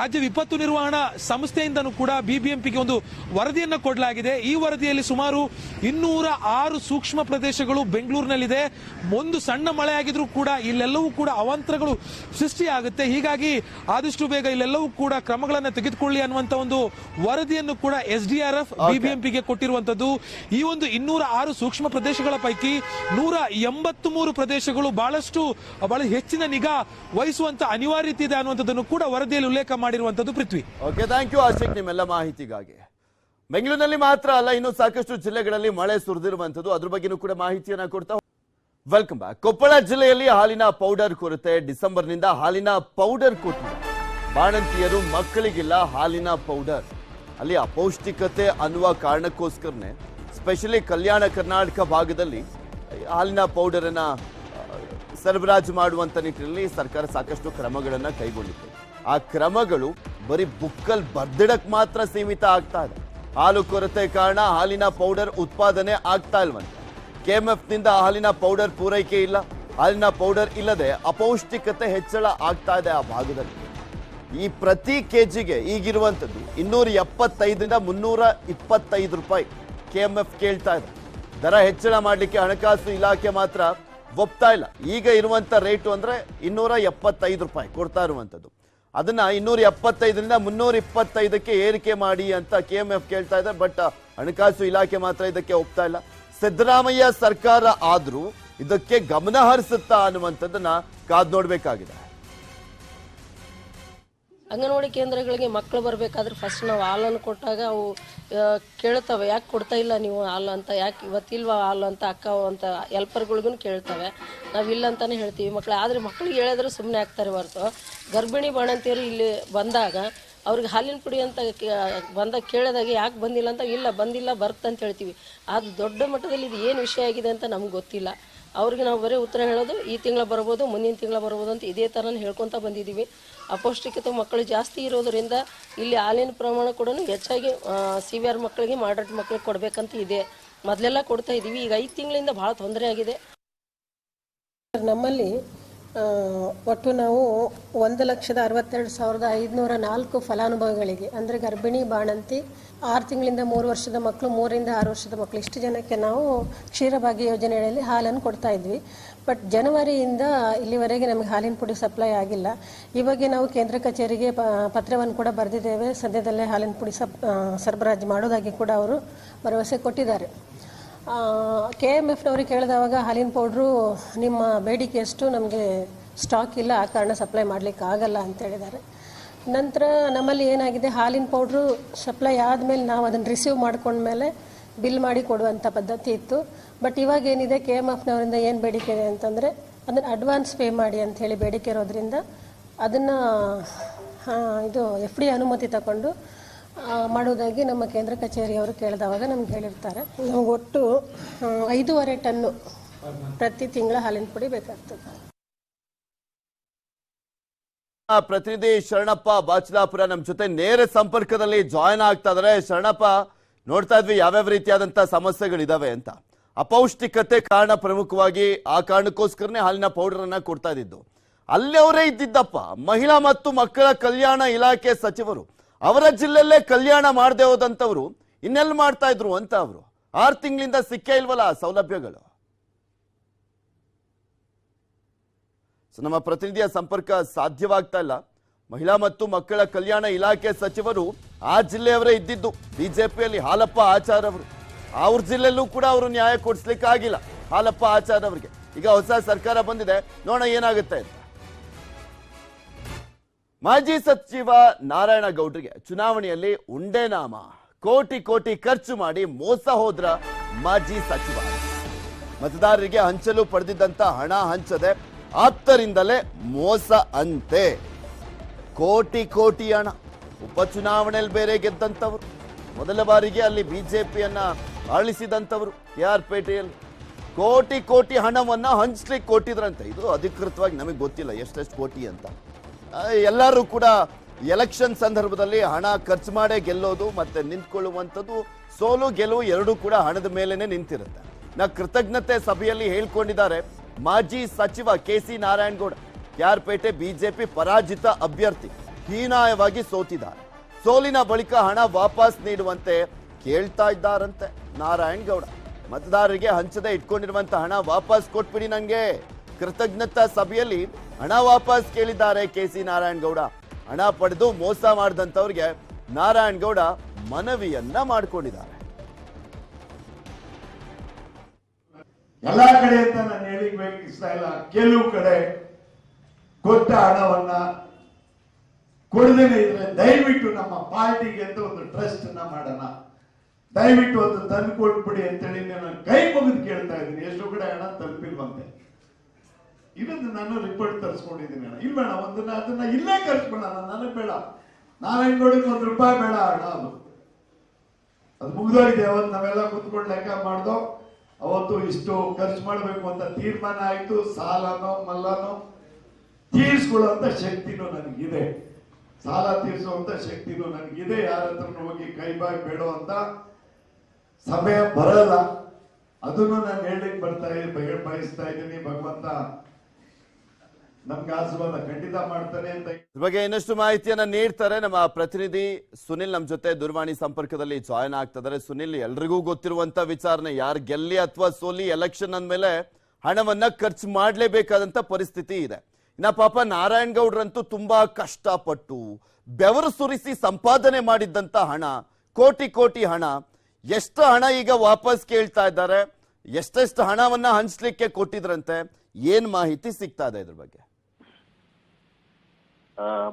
ರಾಜ್ಯ ವಿಪತ್ತು ನಿರ್ವಹಣಾ ಸಂಸ್ಥೆಯಿಂದನೂ ಕೂಡ ಬಿಬಿಎಂಪಿಗೆ ಒಂದು ವರದಿಯನ್ನು ಕೊಡಲಾಗಿದೆ. ಈ ವರದಿಯಲ್ಲಿ ಸುಮಾರು 206 ಸೂಕ್ಷ್ಮ ಪ್ರದೇಶಗಳು ಬೆಂಗಳೂರಿನಲ್ಲಿದೆ. ಒಂದು ಸಣ್ಣ ಮಳೆ ಆಗಿದ್ರೂ ಕೂಡ ಇಲ್ಲೆಲ್ಲವೂ ಕೂಡ ಅವಾಂತರಗಳು ಸೃಷ್ಟಿಯಾಗುತ್ತೆ. ಹೀಗಾಗಿ ಆದಷ್ಟು ಬೇಗ ಇಲ್ಲೆಲ್ಲವೂ ಕೂಡ ಕ್ರಮಗಳನ್ನು ತೆಗೆದುಕೊಳ್ಳಿ ಅನ್ನುವಂತ ಒಂದು ವರದಿಯನ್ನು ಕೂಡ SDRF ಬಿಬಿಎಂಪಿಗೆ ಕೊಟ್ಟಿರುವಂತದ್ದು. ಈ ಒಂದು 206 ಸೂಕ್ಷ್ಮ ಪ್ರದೇಶಗಳ ಪೈಕಿ 183 ಪ್ರದೇಶಗಳು ಬಹಳ ಹೆಚ್ಚಿನ ನಿಗಾ ವಹಿಸುವಂತ ಅನಿವಾರ್ಯತೆ ಇದೆ ಅನ್ನುವಂಥದ್ದನ್ನು ಕೂಡ ವರದಿಯಲ್ಲಿ ಉಲ್ಲೇಖ ಮಾಡಿರುವಂತದ್ದು. ಪೃಥ್ವಿ, ಓಕೆ, ಥ್ಯಾಂಕ್ ಯು ಆಶಿಕ್ ನಿಮ್ಮೆಲ್ಲ ಮಾಹಿತಿಗಾಗಿ. ಬೆಂಗಳೂರಿನಲ್ಲಿ ಮಾತ್ರ ಅಲ್ಲ, ಇನ್ನು ಸಾಕಷ್ಟು ಜಿಲ್ಲೆಗಳಲ್ಲಿ ಮಳೆ ಸುರಿದಿರುವಂತದ್ದು, ಅದ್ರ ಬಗ್ಗೆನೂ ಕೂಡ ಮಾಹಿತಿಯನ್ನ ಕೊಡ್ತಾ ವೆಲ್ಕಮ್ ಬ್ಯಾಕ್. ಕೊಪ್ಪಳ ಜಿಲ್ಲೆಯಲ್ಲಿ ಹಾಲಿನ ಪೌಡರ್ ಕೊರತೆ. ಡಿಸೆಂಬರ್ನಿಂದ ಹಾಲಿನ ಪೌಡರ್ ಕೊಟ್ಟಿದೆ. ಬಾಣಂತಿಯರು ಮಕ್ಕಳಿಗಿಲ್ಲ ಹಾಲಿನ ಪೌಡರ್. ಅಲ್ಲಿ ಅಪೌಷ್ಟಿಕತೆ ಅನ್ನುವ ಕಾರಣಕ್ಕೋಸ್ಕರನೇ ಸ್ಪೆಷಲಿ ಕಲ್ಯಾಣ ಕರ್ನಾಟಕ ಭಾಗದಲ್ಲಿ ಹಾಲಿನ ಪೌಡರ್ ಅನ್ನ ಸರಬರಾಜು ಮಾಡುವಂತ ನಿಟ್ಟಿನಲ್ಲಿ ಸರ್ಕಾರ ಸಾಕಷ್ಟು ಕ್ರಮಗಳನ್ನ ಕೈಗೊಂಡಿದೆ. ಆ ಕ್ರಮಗಳು ಬರೀ ಬುಕ್ಕಲ್ ಬರ್ದಿಡಕ್ ಮಾತ್ರ ಸೀಮಿತ ಆಗ್ತಾ ಇದೆ. ಹಾಲು ಕೊರತೆ ಕಾರಣ ಹಾಲಿನ ಪೌಡರ್ ಉತ್ಪಾದನೆ ಆಗ್ತಾ ಇಲ್ವಂತೆ. KMF ನಿಂದ ಹಾಲಿನ ಪೌಡರ್ ಪೂರೈಕೆ ಇಲ್ಲ. ಹಾಲಿನ ಪೌಡರ್ ಇಲ್ಲದೆ ಅಪೌಷ್ಟಿಕತೆ ಹೆಚ್ಚಳ ಆಗ್ತಾ ಇದೆ ಆ ಭಾಗದಲ್ಲಿ. ಈ ಪ್ರತಿ ಕೆಜಿಗೆ ಈಗಿರುವಂತದ್ದು 275ರಿಂದ 325 ರೂಪಾಯಿ KMF ಕೇಳ್ತಾ ಇದೆ. ದರ ಹೆಚ್ಚಳ ಮಾಡಲಿಕ್ಕೆ ಹಣಕಾಸು ಇಲಾಖೆ ಮಾತ್ರ ಒಪ್ತಾ ಇಲ್ಲ. ಈಗ ಇರುವಂತ ರೇಟು ಅಂದ್ರೆ 275 ರೂಪಾಯಿ ಕೊಡ್ತಾ ಇರುವಂತದ್ದು. ಅದನ್ನ 275ರಿಂದ 325ಕ್ಕೆ ಏರಿಕೆ ಮಾಡಿ ಅಂತ KMF ಕೇಳ್ತಾ ಇದೆ. ಬಟ್ ಹಣಕಾಸು ಇಲಾಖೆ ಮಾತ್ರ ಇದಕ್ಕೆ ಒಪ್ತಾ ಇಲ್ಲ. ಸಿದ್ದರಾಮಯ್ಯ ಸರ್ಕಾರ ಆದ್ರೂ ಇದಕ್ಕೆ ಗಮನ ಹರಿಸುತ್ತಾ ಅನ್ನುವಂಥದ್ದನ್ನ ಕಾದ್ ನೋಡ್ಬೇಕಾಗಿದೆ. ಅಂಗನವಾಡಿ ಕೇಂದ್ರಗಳಿಗೆ ಮಕ್ಕಳು ಬರಬೇಕಾದ್ರೆ ಫಸ್ಟ್ ನಾವು ಹಾಲನ್ನು ಕೊಟ್ಟಾಗ ಅವು ಕೇಳ್ತವೆ, ಯಾಕೆ ಕೊಡ್ತಾ ಇಲ್ಲ ನೀವು ಹಾಲು ಅಂತ, ಯಾಕೆ ಇವತ್ತಿಲ್ವಾ ಹಾಲು ಅಂತ ಅಕ್ಕ ಅಂತ ಹೆಲ್ಪರ್ಗಳಿಗೂ ಕೇಳ್ತವೆ. ನಾವಿಲ್ಲ ಅಂತಲೇ ಹೇಳ್ತೀವಿ ಮಕ್ಕಳು. ಆದರೆ ಮಕ್ಕಳಿಗೆ ಹೇಳಿದ್ರೆ ಸುಮ್ಮನೆ ಆಗ್ತಾರೆ ಹೊರತು ಗರ್ಭಿಣಿ ಬಾಣಂತಿಯರು ಇಲ್ಲಿ ಬಂದಾಗ ಅವ್ರಿಗೆ ಹಾಲಿನ ಪುಡಿ ಅಂತ ಬಂದಾಗ ಕೇಳಿದಾಗ ಯಾಕೆ ಬಂದಿಲ್ಲ ಅಂತ, ಇಲ್ಲ ಬಂದಿಲ್ಲ ಬರ್ತಂತ ಹೇಳ್ತೀವಿ. ಅದು ದೊಡ್ಡ ಮಟ್ಟದಲ್ಲಿ ಇದು ಏನು ವಿಷಯ ಆಗಿದೆ ಅಂತ ನಮ್ಗೆ ಗೊತ್ತಿಲ್ಲ. ಅವ್ರಿಗೆ ನಾವು ಬರೀ ಉತ್ತರ ಹೇಳೋದು ಈ ತಿಂಗಳ ಬರ್ಬೋದು, ಮುಂದಿನ ತಿಂಗಳ ಬರ್ಬೋದು ಅಂತ ಇದೇ ಥರನೇ ಹೇಳ್ಕೊತ ಬಂದಿದ್ದೀವಿ. ಅಪೌಷ್ಟಿಕತೆ ಮಕ್ಕಳು ಜಾಸ್ತಿ ಇರೋದರಿಂದ ಇಲ್ಲಿ ಹಾಲಿನ ಪ್ರಮಾಣ ಕೂಡ ಹೆಚ್ಚಾಗಿ ಸಿವಿಯರ್ ಮಕ್ಕಳಿಗೆ, ಮಾಡ್ರೇಟ್ ಮಕ್ಕಳಿಗೆ ಕೊಡಬೇಕಂತ ಇದೆ. ಮೊದಲೆಲ್ಲ ಕೊಡ್ತಾ ಇದ್ದೀವಿ, ಈಗ 5 ತಿಂಗಳಿಂದ ಭಾಳ ತೊಂದರೆ ಆಗಿದೆ. ನಮ್ಮಲ್ಲಿ ಒಟ್ಟು ನಾವು 1,62,504 ಫಲಾನುಭವಿಗಳಿಗೆ, ಅಂದರೆ ಗರ್ಭಿಣಿ, ಬಾಣಂತಿ, 6 ತಿಂಗಳಿಂದ 3 ವರ್ಷದ ಮಕ್ಕಳು, 3 ರಿಂದ 6 ವರ್ಷದ ಮಕ್ಕಳು, ಇಷ್ಟು ಜನಕ್ಕೆ ನಾವು ಕ್ಷೀರಭಾಗ್ಯ ಯೋಜನೆಯಲ್ಲಿ ಹಾಲನ್ನು ಕೊಡ್ತಾ ಇದ್ವಿ. ಬಟ್ ಜನವರಿಯಿಂದ ಇಲ್ಲಿವರೆಗೆ ನಮಗೆ ಹಾಲಿನ ಪುಡಿ ಸಪ್ಲೈ ಆಗಿಲ್ಲ. ಈ ಬಗ್ಗೆ ನಾವು ಕೇಂದ್ರ ಕಚೇರಿಗೆ ಪತ್ರವನ್ನು ಕೂಡ ಬರೆದಿದ್ದೇವೆ. ಸದ್ಯದಲ್ಲೇ ಹಾಲಿನ ಪುಡಿ ಸರಬರಾಜು ಮಾಡೋದಾಗಿ ಕೂಡ ಅವರು ಭರವಸೆ ಕೊಟ್ಟಿದ್ದಾರೆ. KMFನವ್ರಿಗೆ ಕೇಳಿದವಾಗ ಹಾಲಿನ ಪೌಡ್ರು ನಿಮ್ಮ ಬೇಡಿಕೆ ಎಷ್ಟು, ನಮಗೆ ಸ್ಟಾಕ್ ಇಲ್ಲ, ಆ ಕಾರಣ ಸಪ್ಲೈ ಮಾಡಲಿಕ್ಕೆ ಆಗಲ್ಲ ಅಂತ ಹೇಳಿದ್ದಾರೆ. ನಂತರ ನಮ್ಮಲ್ಲಿ ಏನಾಗಿದೆ, ಹಾಲಿನ ಪೌಡ್ರು ಸಪ್ಲೈ ಆದಮೇಲೆ ನಾವು ಅದನ್ನು ರಿಸೀವ್ ಮಾಡ್ಕೊಂಡ್ಮೇಲೆ ಬಿಲ್ ಮಾಡಿ ಕೊಡುವಂಥ ಪದ್ಧತಿ ಇತ್ತು. ಬಟ್ ಇವಾಗ ಏನಿದೆ, KMFನವರಿಂದ ಏನು ಬೇಡಿಕೆ ಇದೆ ಅಂತಂದರೆ ಅದನ್ನು ಅಡ್ವಾನ್ಸ್ ಪೇ ಮಾಡಿ ಅಂತ ಹೇಳಿ ಬೇಡಿಕೆ ಇರೋದ್ರಿಂದ ಅದನ್ನು ಇದು FD ಅನುಮತಿ ತಗೊಂಡು ಮಾಡೋದಾಗಿ ನಮ್ಮ ಕೇಂದ್ರ ಕಚೇರಿಯವರು ಕೇಳಿದವಾಗ ನಮ್ಗೆ ಹೇಳಿರ್ತಾರೆ. ನಮ್ಗೆ ಒಟ್ಟು 5.5 ಟನ್ನು ಪ್ರತಿ ತಿಂಗಳ ಹಾಲಿನ ಪುಡಿ ಬೇಕಾಗ್ತದೆ. ಪ್ರತಿನಿಧಿ ಶರಣಪ್ಪ ಬಾಚಲಾಪುರ ನಮ್ಮ ಜೊತೆ ನೇರ ಸಂಪರ್ಕದಲ್ಲಿ ಜಾಯ್ನ್ ಆಗ್ತಾ ಇದಾರೆ. ಶರಣಪ್ಪ, ನೋಡ್ತಾ ಇದ್ವಿ ಯಾವ್ಯಾವ ರೀತಿಯಾದಂತ ಸಮಸ್ಯೆಗಳಿದಾವೆ ಅಂತ. ಅಪೌಷ್ಟಿಕತೆ ಕಾರಣ ಪ್ರಮುಖವಾಗಿ, ಆ ಕಾರಣಕ್ಕೋಸ್ಕರನೇ ಹಾಲಿನ ಪೌಡರ್ ಅನ್ನ ಕೊಡ್ತಾ ಇದ್ದಿದ್ದು. ಅಲ್ಲಿ ಅವರೇ ಇದ್ದಿದ್ದಪ್ಪ ಮಹಿಳಾ ಮತ್ತು ಮಕ್ಕಳ ಕಲ್ಯಾಣ ಇಲಾಖೆ ಸಚಿವರು. ಅವರ ಜಿಲ್ಲೆಯಲ್ಲೇ ಕಲ್ಯಾಣ ಮಾಡದೆ ಹೋದಂತವ್ರು ಇನ್ನೆಲ್ಲಿ ಮಾಡ್ತಾ ಇದ್ರು ಅಂತ ಅವರು 6 ತಿಂಗಳಿಂದ ಸಿಕ್ಕೇ ಇಲ್ವಲ್ಲ ಸೌಲಭ್ಯಗಳು. ನಮ್ಮ ಪ್ರತಿನಿಧಿಯ ಸಂಪರ್ಕ ಸಾಧ್ಯವಾಗ್ತಾ ಇಲ್ಲ. ಮಹಿಳಾ ಮತ್ತು ಮಕ್ಕಳ ಕಲ್ಯಾಣ ಇಲಾಖೆ ಸಚಿವರು ಆ ಜಿಲ್ಲೆಯವರೇ ಇದ್ದಿದ್ದು. ಬಿಜೆಪಿಯಲ್ಲಿ ಹಾಲಪ್ಪ ಆಚಾರ್ ಅವರು, ಅವ್ರ ಜಿಲ್ಲೆಯಲ್ಲೂ ಕೂಡ ಅವರು ನ್ಯಾಯ ಕೊಡಿಸ್ಲಿಕ್ಕೆ ಆಗಿಲ್ಲ ಹಾಲಪ್ಪ ಆಚಾರ್ ಅವರಿಗೆ. ಈಗ ಹೊಸ ಸರ್ಕಾರ ಬಂದಿದೆ, ನೋಡೋಣ ಏನಾಗುತ್ತೆ ಅಂತ. ಮಾಜಿ ಸಚಿವ ನಾರಾಯಣಗೌಡರಿಗೆ ಚುನಾವಣೆಯಲ್ಲಿ ಉಂಡೆ ನಾಮ, ಕೋಟಿ ಕೋಟಿ ಖರ್ಚು ಮಾಡಿ ಮೋಸ ಹೋದ್ರ ಮಾಜಿ ಸಚಿವ. ಮತದಾರರಿಗೆ ಹಂಚಲು ಪಡೆದಿದ್ದಂತ ಹಣ ಹಂಚದೆ ಆಪ್ತರಿಂದಲೇ ಮೋಸ ಅಂತೆ. ಕೋಟಿ ಕೋಟಿ ಹಣ. ಉಪಚುನಾವಣೆಯಲ್ಲಿ ಬೇರೆ ಗೆದ್ದಂಥವ್ರು, ಮೊದಲ ಬಾರಿಗೆ ಅಲ್ಲಿ ಬಿಜೆಪಿಯನ್ನ ಆಳಿಸಿದಂಥವ್ರು KR ಪೇಟೆಯಲ್ಲಿ ಕೋಟಿ ಕೋಟಿ ಹಣವನ್ನ ಹಂಚ್ಲಿಕ್ಕೆ ಕೊಟ್ಟಿದ್ರಂತೆ. ಇದು ಅಧಿಕೃತವಾಗಿ ನಮಗೆ ಗೊತ್ತಿಲ್ಲ ಎಷ್ಟೆಷ್ಟು ಕೋಟಿ ಅಂತ. ಎಲ್ಲರೂ ಕೂಡ ಎಲೆಕ್ಷನ್ ಸಂದರ್ಭದಲ್ಲಿ ಹಣ ಖರ್ಚು ಮಾಡೇ ಗೆಲ್ಲೋದು ಮತ್ತೆ ನಿಂತ್ಕೊಳ್ಳುವಂಥದ್ದು, ಸೋಲು ಗೆಲುವು ಎರಡೂ ಕೂಡ ಹಣದ ಮೇಲೇನೆ ನಿಂತಿರುತ್ತೆ. ಕೃತಜ್ಞತೆ ಸಭೆಯಲ್ಲಿ ಹೇಳ್ಕೊಂಡಿದ್ದಾರೆ ಮಾಜಿ ಸಚಿವ KC ನಾರಾಯಣಗೌಡ. KR ಪೇಟೆ ಬಿಜೆಪಿ ಪರಾಜಿತ ಅಭ್ಯರ್ಥಿ ಹೀನಾಯವಾಗಿ ಸೋತಿದ್ದಾರೆ. ಸೋಲಿನ ಬಳಿಕ ಹಣ ವಾಪಸ್ ನೀಡುವಂತೆ ಕೇಳ್ತಾ ಇದ್ದಾರಂತೆ ನಾರಾಯಣಗೌಡ. ಮತದಾರರಿಗೆ ಹಂಚದೆ ಇಟ್ಕೊಂಡಿರುವಂತ ಹಣ ವಾಪಸ್ ಕೊಟ್ಬಿಡಿ ನಂಗೆ. ಕೃತಜ್ಞತಾ ಸಭೆಯಲ್ಲಿ ಹಣ ವಾಪಸ್ ಕೇಳಿದ್ದಾರೆ KC ನಾರಾಯಣಗೌಡ. ಹಣ ಪಡೆದು ಮೋಸ ಮಾಡಿದಂತವ್ರಿಗೆ ನಾರಾಯಣಗೌಡ ಮನವಿಯನ್ನ ಮಾಡಿಕೊಂಡಿದ್ದಾರೆ. ಎಲ್ಲಾ ಕಡೆ ಅಂತ ನಾನು ಹೇಳಿಕ್ ಇಷ್ಟ ಇಲ್ಲ. ಕೆಲವು ಕಡೆ ಕೊಟ್ಟ ಹಣವನ್ನ ಕೊಡದೇನೆ ಇದ್ರೆ ದಯವಿಟ್ಟು ನಮ್ಮ ಪಾರ್ಟಿಗೆ ಅಂತ ಒಂದು ಟ್ರಸ್ಟ್ ಅನ್ನ ಮಾಡೋಣ, ದಯವಿಟ್ಟು ಒಂದು ತಂದು ಕೊಟ್ಬಿಡಿ ಅಂತೇಳಿ ನಾನು ಕೈ ಮುಗಿದು ಕೇಳ್ತಾ ಇದ್ದೀನಿ. ಎಷ್ಟು ಕಡೆ ಹಣ ತಲುಪಿಲ್ವಂತೆ, ಇದನ್ನು ನಾನು ರಿಪೋರ್ಟ್ ತರಿಸ್ಕೊಂಡಿದ್ದೀನಿ. ಇಲ್ಲ ಬೇಡ, ಅದನ್ನ ಇಲ್ಲೇ ಖರ್ಚು ಮಾಡೋಣ, ನನಗೆ ಬೇಡ, ನಾರಾಯಣಗೌಡಕ್ಕೆ ₹1 ಬೇಡ ಹಣ. ಅದು ಮುಗಿದೋಗಿದೆ. ಅವತ್ತು ನಾವೆಲ್ಲ ಕುತ್ಕೊಂಡು ಲೆಕ್ಕ ಮಾಡ್ದೋ, ಅವತ್ತು ಇಷ್ಟು ಖರ್ಚು ಮಾಡಬೇಕು ಅಂತ ತೀರ್ಮಾನ ಆಯ್ತು. ಸಾಲನೋ ಮಲ್ಲನೋ ತೀರ್ಸ್ಕೊಳ್ಳುವಂತ ಶಕ್ತಿನೂ ನನಗಿದೆ, ಸಾಲ ತೀರ್ಸುವಂತ ಶಕ್ತಿನೂ ನನಗಿದೆ. ಯಾರ ಹತ್ರ ಹೋಗಿ ಕೈ ಬಾಗಿ ಬೇಡುವಂತ ಸಮಯ ಬರಲ್ಲ. ಅದನ್ನು ನಾನು ಹೇಳಲಿಕ್ಕೆ ಬಯಸ್ತಾ ಇದ್ದೀನಿ. ಭಗವಂತ ನಮ್ಗೆ ಆಶೀರ್ವಾದ ಖಂಡಿತ ಮಾಡ್ತಾನೆ ಅಂತ. ಇದ್ರ ಬಗ್ಗೆ ಇನ್ನಷ್ಟು ಮಾಹಿತಿಯನ್ನ ನೀಡ್ತಾರೆ ನಮ್ಮ ಪ್ರತಿನಿಧಿ ಸುನಿಲ್. ನಮ್ಮ ಜೊತೆ ದೂರವಾಣಿ ಸಂಪರ್ಕದಲ್ಲಿ ಜಾಯ್ನ್ ಆಗ್ತಿದ್ದಾರೆ. ಸುನಿಲ್, ಎಲ್ರಿಗೂ ಗೊತ್ತಿರುವಂತ ವಿಚಾರಣೆ, ಯಾರು ಗೆಲ್ಲಿ ಅಥವಾ ಸೋಲಿ ಎಲೆಕ್ಷನ್ ಅಂದ್ಮೇಲೆ ಹಣವನ್ನ ಖರ್ಚು ಮಾಡ್ಲೇಬೇಕಾದಂತ ಪರಿಸ್ಥಿತಿ ಇದೆ. ಇನ್ನ ಪಾಪ ನಾರಾಯಣಗೌಡ್ರಂತೂ ತುಂಬಾ ಕಷ್ಟಪಟ್ಟು ಬೆವರು ಸುರಿಸಿ ಸಂಪಾದನೆ ಮಾಡಿದ್ದಂತ ಹಣ, ಕೋಟಿ ಕೋಟಿ ಹಣ, ಎಷ್ಟು ಹಣ ಈಗ ವಾಪಸ್ ಕೇಳ್ತಾ ಇದ್ದಾರೆ, ಎಷ್ಟೆಷ್ಟು ಹಣವನ್ನ ಹಂಚ್ಲಿಕ್ಕೆ ಕೊಟ್ಟಿದ್ರಂತೆ, ಏನ್ ಮಾಹಿತಿ ಸಿಗ್ತಾ ಇದೆ ಇದ್ರ ಬಗ್ಗೆ?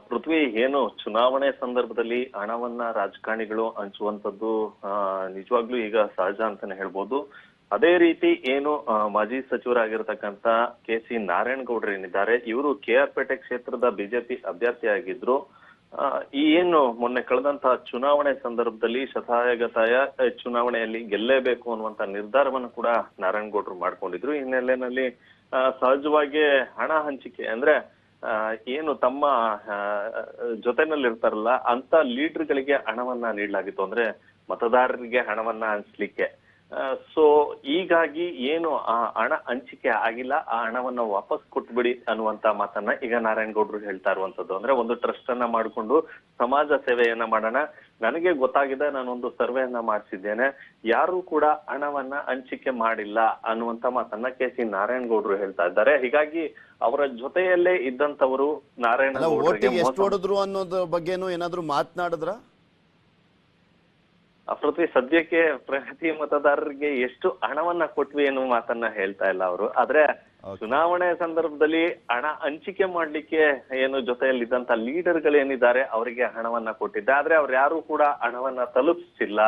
ಪೃಥ್ವಿ, ಏನು ಚುನಾವಣೆ ಸಂದರ್ಭದಲ್ಲಿ ಹಣವನ್ನ ರಾಜಕಾರಣಿಗಳು ಹಂಚುವಂತದ್ದು ನಿಜವಾಗ್ಲೂ ಈಗ ಸಹಜ ಅಂತಾನೆ ಹೇಳ್ಬೋದು. ಅದೇ ರೀತಿ ಏನು ಮಾಜಿ ಸಚಿವರಾಗಿರ್ತಕ್ಕಂಥ ಕೆ.ಸಿ. ನಾರಾಯಣಗೌಡರು ಏನಿದ್ದಾರೆ, ಇವರು KR ಪೇಟೆ ಕ್ಷೇತ್ರದ ಬಿಜೆಪಿ ಅಭ್ಯರ್ಥಿಯಾಗಿದ್ರು. ಈ ಏನು ಮೊನ್ನೆ ಕಳೆದಂತಹ ಚುನಾವಣೆ ಸಂದರ್ಭದಲ್ಲಿ ಶತಾಯಗತಾಯ ಚುನಾವಣೆಯಲ್ಲಿ ಗೆಲ್ಲೇಬೇಕು ಅನ್ನುವಂತ ನಿರ್ಧಾರವನ್ನು ಕೂಡ ನಾರಾಯಣಗೌಡರು ಮಾಡ್ಕೊಂಡಿದ್ರು. ಈ ಹಿನ್ನೆಲೆಯಲ್ಲಿ ಸಹಜವಾಗಿ ಹಣ ಹಂಚಿಕೆ ಅಂದ್ರೆ ಏನು ತಮ್ಮ ಜೊತೆನಲ್ಲಿ ಇರ್ತಾರಲ್ಲ ಅಂತ ಲೀಡರ್ಗಳಿಗೆ ಹಣವನ್ನ ನೀಡಲಾಗಿತ್ತು, ಅಂದ್ರೆ ಮತದಾರರಿಗೆ ಹಣವನ್ನ ಹಂಚ್ಲಿಕ್ಕೆ. ಸೊ ಹೀಗಾಗಿ ಏನು ಆ ಹಣ ಹಂಚಿಕೆ ಆಗಿಲ್ಲ, ಆ ಹಣವನ್ನ ವಾಪಸ್ ಕೊಟ್ಬಿಡಿ ಅನ್ನುವಂತ ಮಾತನ್ನ ಈಗ ನಾರಾಯಣಗೌಡರು ಹೇಳ್ತಾ ಇರುವಂತದ್ದು. ಅಂದ್ರೆ ಒಂದು ಟ್ರಸ್ಟ್ ಅನ್ನ ಮಾಡಿಕೊಂಡು ಸಮಾಜ ಸೇವೆಯನ್ನ ಮಾಡೋಣ, ನನಗೆ ಗೊತ್ತಾಗಿದೆ, ನಾನೊಂದು ಸರ್ವೆಯನ್ನ ಮಾಡಿಸಿದ್ದೇನೆ, ಯಾರು ಕೂಡ ಹಣವನ್ನ ಹಂಚಿಕೆ ಮಾಡಿಲ್ಲ ಅನ್ನುವಂತ ಮಾತನ್ನ ಕೆ.ಸಿ. ನಾರಾಯಣಗೌಡರು ಹೇಳ್ತಾ ಇದ್ದಾರೆ. ಹೀಗಾಗಿ ಅವರ ಜೊತೆಯಲ್ಲೇ ಇದ್ದಂತವರು ನಾರಾಯಣಗೌಡರಿಗೆ ಎಷ್ಟು ಹೊಡೆದ್ರು ಅನ್ನೋದ್ರ ಬಗ್ಗೆನೂ ಏನಾದ್ರು ಮಾತನಾಡಿದ್ರ? ಪೃಥ್ವಿ, ಸದ್ಯಕ್ಕೆ ಪ್ರತಿ ಮತದಾರರಿಗೆ ಎಷ್ಟು ಹಣವನ್ನ ಕೊಟ್ವಿ ಅನ್ನೋ ಮಾತನ್ನ ಹೇಳ್ತಾ ಇಲ್ಲ ಅವರು. ಆದ್ರೆ ಚುನಾವಣೆ ಸಂದರ್ಭದಲ್ಲಿ ಹಣ ಹಂಚಿಕೆ ಮಾಡ್ಲಿಕ್ಕೆ ಏನು ಜೊತೆಯಲ್ಲಿದ್ದಂತ ಲೀಡರ್ಗಳೇನಿದ್ದಾರೆ ಅವರಿಗೆ ಹಣವನ್ನ ಕೊಟ್ಟಿದ್ದೆ, ಆದ್ರೆ ಅವ್ರು ಯಾರು ಕೂಡ ಹಣವನ್ನ ತಲುಪಿಸಿಲ್ಲ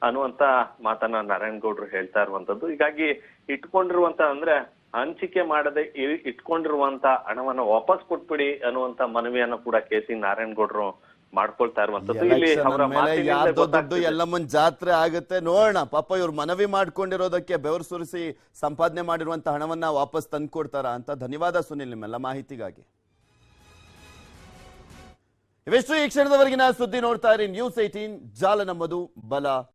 ಅನ್ನುವಂತ ಮಾತನ್ನ ನಾರಾಯಣಗೌಡರು ಹೇಳ್ತಾ ಇರುವಂತದ್ದು. ಹೀಗಾಗಿ ಇಟ್ಕೊಂಡಿರುವಂತ ಅಂದ್ರೆ ಹಂಚಿಕೆ ಮಾಡದೆ ಇಟ್ಕೊಂಡಿರುವಂತ ಹಣವನ್ನ ವಾಪಸ್ ಕೊಟ್ಬಿಡಿ ಅನ್ನುವಂತ ಮನವಿಯನ್ನ ಕೂಡ ಕೆ.ಸಿ. ನಾರಾಯಣಗೌಡರು ಮಾಡ್ಕೊಳ್ತಾ ಇರುವಂತದ್ದು. ಇಲ್ಲಿ ಅವರ ಯಾರ್ದೋ ದುಡ್ಡು ಎಲ್ಲಮ್ಮನ್ ಜಾತ್ರೆ ಆಗುತ್ತೆ ನೋಡೋಣ. ಪಾಪ ಇವ್ರು ಮನವಿ ಮಾಡ್ಕೊಂಡಿರೋದಕ್ಕೆ ಬೆವರು ಸುರಿಸಿ ಸಂಪಾದನೆ ಮಾಡಿರುವಂತ ಹಣವನ್ನ ವಾಪಸ್ ತಂದ್ಕೊಡ್ತಾರ ಅಂತ. ಧನ್ಯವಾದ ಸುನಿಲ್ ನಿಮ್ಮೆಲ್ಲ ಮಾಹಿತಿಗಾಗಿ. ಇವೆಷ್ಟು ಈ ಕ್ಷಣದವರೆಗಿನ ಸುದ್ದಿ. ನೋಡ್ತಾ ಇರಿ News 18, ಜಾಲ ನಮ್ಮದು, ಬಲ